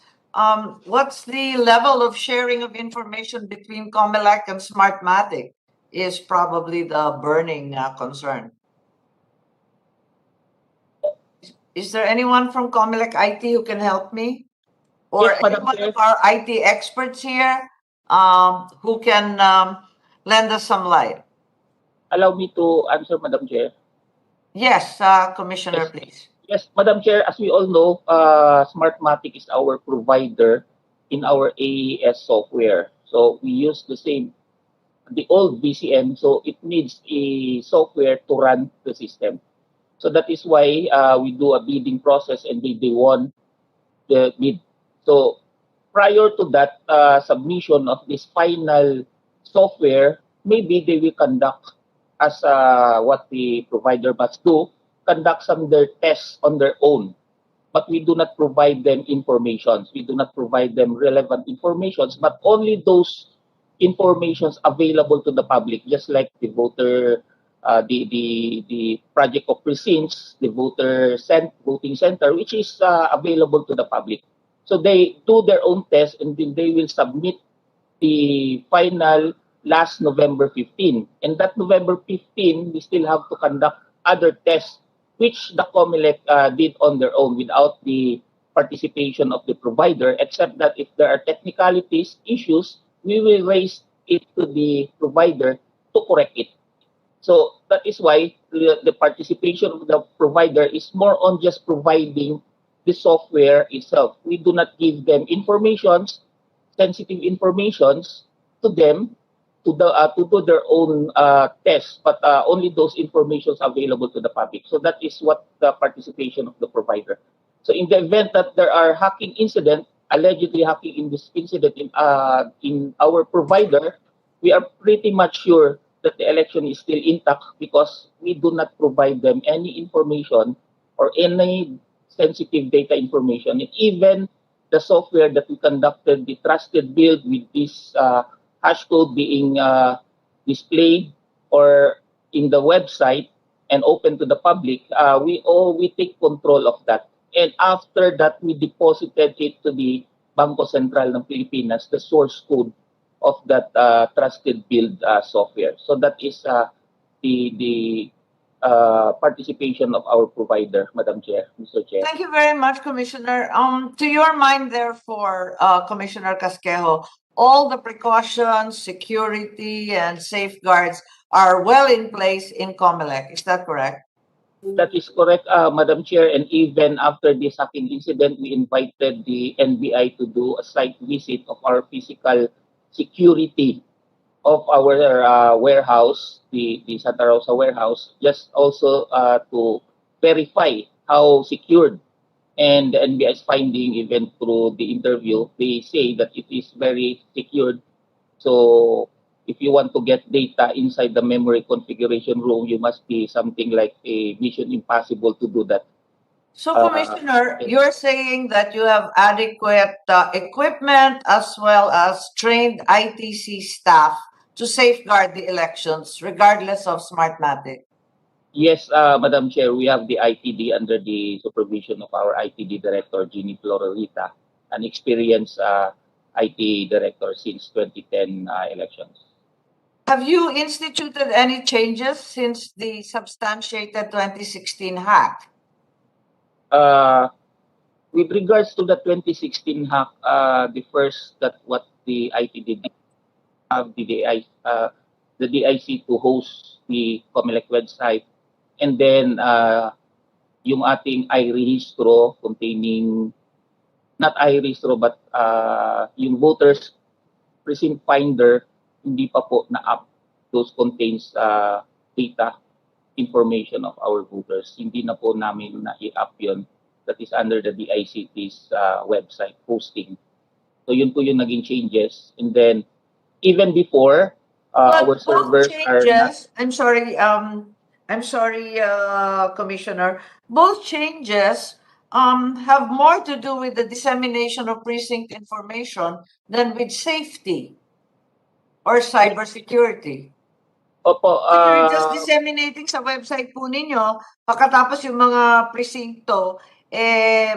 What's the level of sharing of information between COMELEC and Smartmatic is probably the burning concern. Is there anyone from COMELEC IT who can help me? Or Yes, Madam anyone Chair. of our IT experts here who can lend us some light? Allow me to answer, Madam Chair. Yes, Commissioner, Yes. please. Yes, Madam Chair, as we all know, Smartmatic is our provider in our AES software. So we use the old VCM, so it needs a software to run the system. So that is why we do a bidding process and they won the bid. So prior to that submission of this final software, maybe they will conduct as what the provider must do, conduct some their tests on their own. But we do not provide them informations. We do not provide them relevant informations, but only those informations available to the public, just like the voter, the project of precincts, the voting center, which is available to the public. So they do their own test and then they will submit the final last November 15. And that November 15, we still have to conduct other tests, which the COMELEC did on their own without the participation of the provider, except that if there are technicalities, issues, we will raise it to the provider to correct it. So that is why the participation of the provider is more on just providing the software itself. We do not give them informations, sensitive informations to them to do their own tests, but only those informations available to the public. So that is what the participation of the provider. So in the event that there are hacking incident, allegedly hacking in this incident in our provider, we are pretty much sure that the election is still intact because we do not provide them any information or any sensitive data information. And even the software that we conducted, the trusted build with this hash code being displayed or in the website and open to the public, we take control of that. And after that, we deposited it to the Bangko Sentral ng Pilipinas, the source code of that trusted build software. So that is the participation of our provider, Madam Chair, Mr. Chair. Thank you very much, Commissioner. To your mind, therefore, Commissioner Casquejo, all the precautions, security, and safeguards are well in place in COMELEC. Is that correct? That is correct, Madam Chair. And even after this hacking incident, we invited the NBI to do a site visit of our physical security of our warehouse, the Santa Rosa warehouse, just also to verify how secured. And the NBI's finding, even through the interview, they say that it is very secured. So if you want to get data inside the memory configuration room, you must be something like a mission impossible to do that. So, Commissioner, you're saying that you have adequate equipment as well as trained ITC staff to safeguard the elections, regardless of Smartmatic. Yes, Madam Chair, we have the ITD under the supervision of our ITD Director, Jeannie Floralita, an experienced IT Director since 2010 elections. Have you instituted any changes since the substantiated 2016 hack? With regards to the 2016 hack, the first that what the ITD did have the DIC to host the COMELEC website, and then yung ating iRehistro containing not iRehistro but yung voters precinct finder hindi pa po na-up. Those contains data information of our voters. Hindi na po namin na-i-up yun. That is under the DICT's website hosting. So yun po yung naging changes. And then even before our servers are not. I'm sorry, Commissioner. Both changes have more to do with the dissemination of precinct information than with safety or cybersecurity. Opo, You're just disseminating sa website po ninyo, pagkatapos yung mga presinto,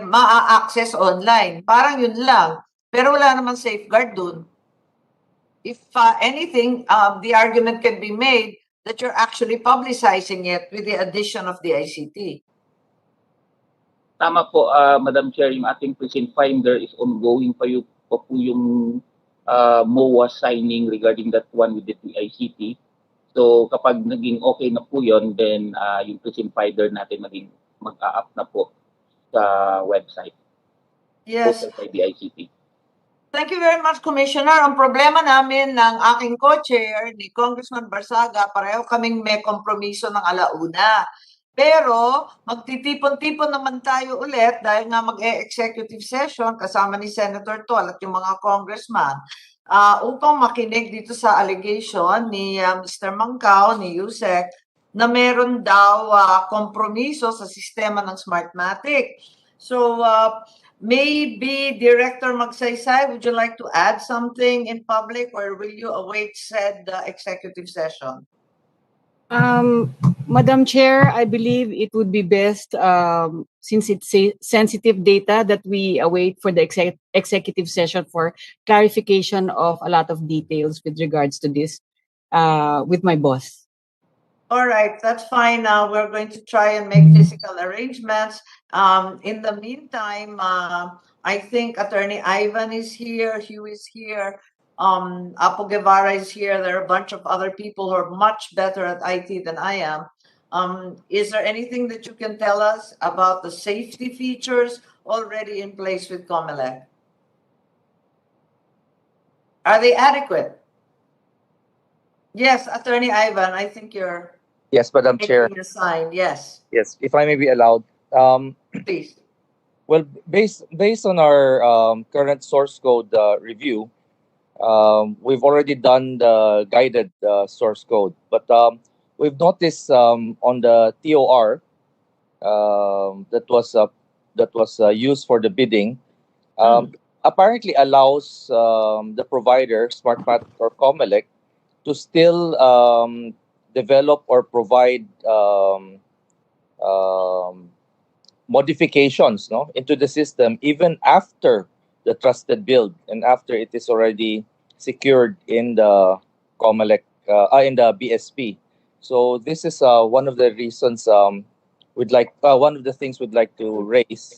maa-access online. Parang yun lang. Pero wala naman safeguard dun. If anything, the argument can be made that you're actually publicizing it with the addition of the ICT. tama po, Madam Chair, yung ating precinct finder is ongoing pa po yung MOA signing regarding that one with the ICT. So kapag naging okay na po yun, then yung precinct finder natin mag-a-up na po sa website. Yes. Posted by the ICT. Thank you very much, Commissioner. Ang problema namin ng aking co-chair, ni Congressman Barsaga, pareho kaming may kompromiso ng alauna. Pero magtitipon-tipon naman tayo ulit dahil nga mag-executive session kasama ni Senator Tol at yung mga congressman upang makinig dito sa allegation ni Mr. Mangkao, ni Yusek, na meron daw kompromiso sa sistema ng Smartmatic. So, maybe Director Magsaysay, would you like to add something in public or will you await said executive session? Madam Chair, I believe it would be best, since it's sensitive data, that we await for the executive session for clarification of a lot of details with regards to this with my boss. All right, that's fine. We're going to try and make physical arrangements. In the meantime, I think Attorney Ivan is here, Hugh is here, Apo Guevara is here. There are a bunch of other people who are much better at IT than I am. Is there anything that you can tell us about the safety features already in place with COMELEC? Are they adequate? Yes, Attorney Ivan, I think you're Yes, Madam Chair. making a sign. Yes, Yes, if I may be allowed. please. Well, based on our current source code review, we've already done the guided source code, but we've noticed on the TOR that was used for the bidding, apparently allows the provider, Smartmatic or COMELEC, to still develop or provide modifications into the system even after the trusted build and after it is already secured in the COMELEC in the BSP. So this is one of the reasons one of the things we'd like to raise.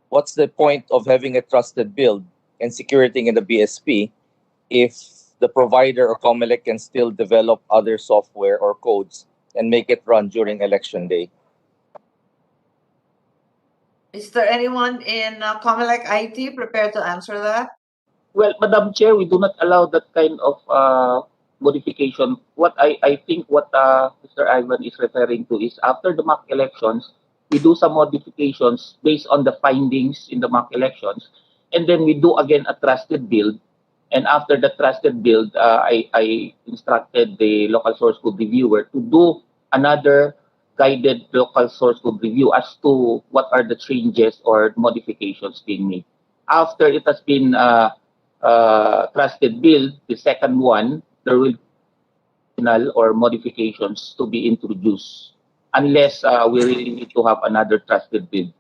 What's the point of having a trusted build and securing in the BSP if the provider or COMELEC can still develop other software or codes and make it run during election day? Is there anyone in COMELEC IT prepared to answer that? Well, Madam Chair, we do not allow that kind of modification. What I think what Mr. Ivan is referring to is after the mock elections, we do some modifications based on the findings in the mock elections, and then we do again a trusted build. And after the trusted build, I instructed the local source code reviewer to do another guided local source code review as to what are the changes or modifications being made. After it has been trusted build, the second one, there will be or modifications to be introduced unless we really need to have another trusted build.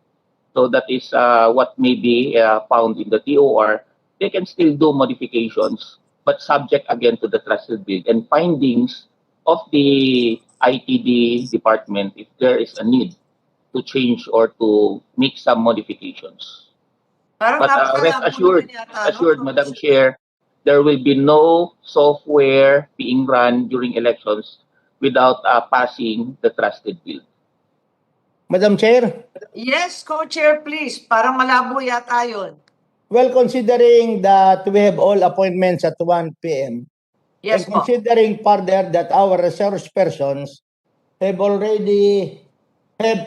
So that is what may be found in the TOR. They can still do modifications, but subject again to the trusted build and findings of the ITD department if there is a need to change or to make some modifications. But rest assured, Madam Chair, there will be no software being run during elections without passing the trusted build. Madam Chair? Yes, co-chair, please. Parang malabo yata yun. Well, considering that we have all appointments at 1 p.m., Yes, and considering further that our resource persons have already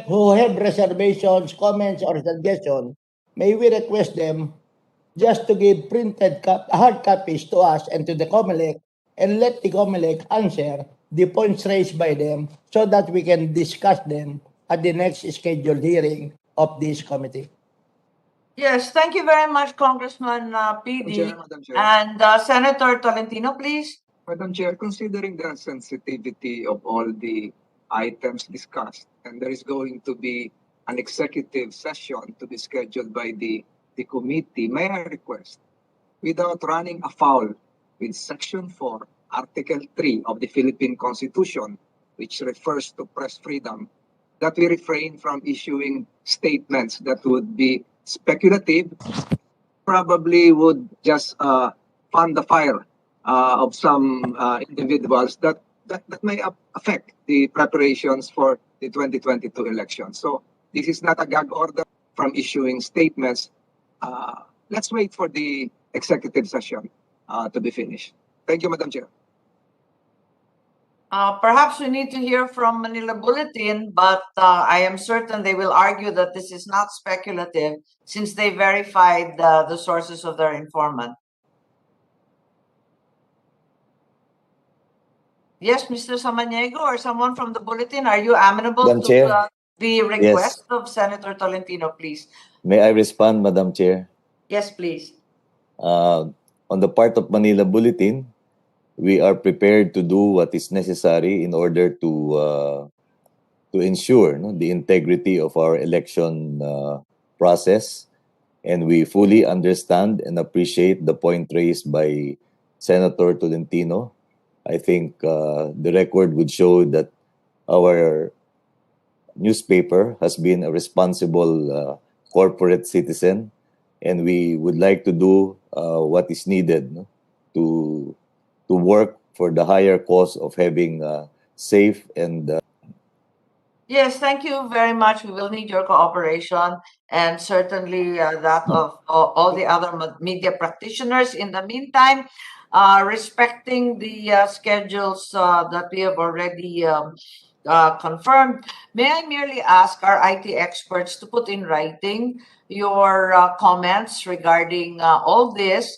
who have reservations, comments, or suggestions, may we request them just to give printed hard copies to us and to the COMELEC and let the COMELEC answer the points raised by them so that we can discuss them at the next scheduled hearing of this committee. Yes, thank you very much, Congressman PD. Madam Chair. And Senator Tolentino, please. Madam Chair, considering the sensitivity of all the items discussed, and there is going to be an executive session to be scheduled by the committee, may I request, without running afoul with Section 4, Article 3 of the Philippine Constitution, which refers to press freedom, that we refrain from issuing statements that would be speculative, probably would just fan the fire of some individuals that may affect the preparations for the 2022 election. So this is not a gag order from issuing statements. Let's wait for the executive session to be finished. Thank you, Madam Chair. Perhaps we need to hear from Manila Bulletin, but I am certain they will argue that this is not speculative since they verified the sources of their informant. Yes, Mr. Samaniego or someone from the Bulletin, are you amenable Madam to Chair? the request of Senator Tolentino, please? May I respond, Madam Chair? Yes, please. On the part of Manila Bulletin, we are prepared to do what is necessary in order to ensure the integrity of our election process, and we fully understand and appreciate the point raised by Senator Tolentino. I think the record would show that our newspaper has been a responsible corporate citizen, and we would like to do what is needed to work for the higher cause of having safe and Yes, thank you very much. We will need your cooperation and certainly that of all the other media practitioners. In the meantime, respecting the schedules that we have already confirmed, may I merely ask our IT experts to put in writing your comments regarding all this,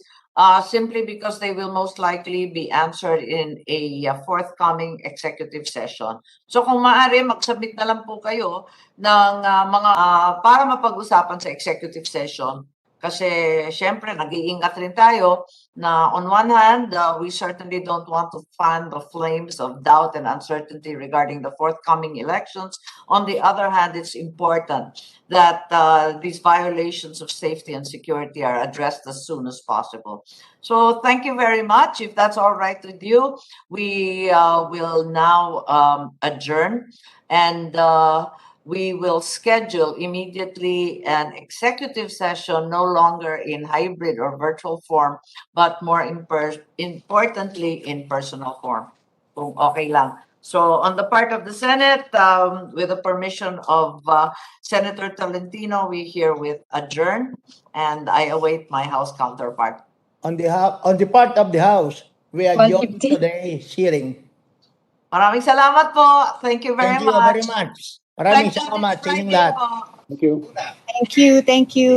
simply because they will most likely be answered in a forthcoming executive session. So kung maaari, mag-submit na lang po kayo ng mga para mapag-usapan sa executive session. Kasi syempre, nag-iingat rin tayo na on one hand, we certainly don't want to fan the flames of doubt and uncertainty regarding the forthcoming elections. On the other hand, it's important that these violations of safety and security are addressed as soon as possible. So thank you very much. If that's all right with you, we will now adjourn, and we will schedule immediately an executive session, no longer in hybrid or virtual form, but more importantly in personal form. Kung okay lang. So on the part of the Senate, with the permission of Senator Tolentino, we herewith adjourn, and I await my House counterpart. On the part of the House, we adjourn today's hearing. Maraming salamat po. Thank you very much. Thank you very much. Maraming Thank you. salamat sa inyong Friday lahat. po. Thank you. Thank you. Thank you.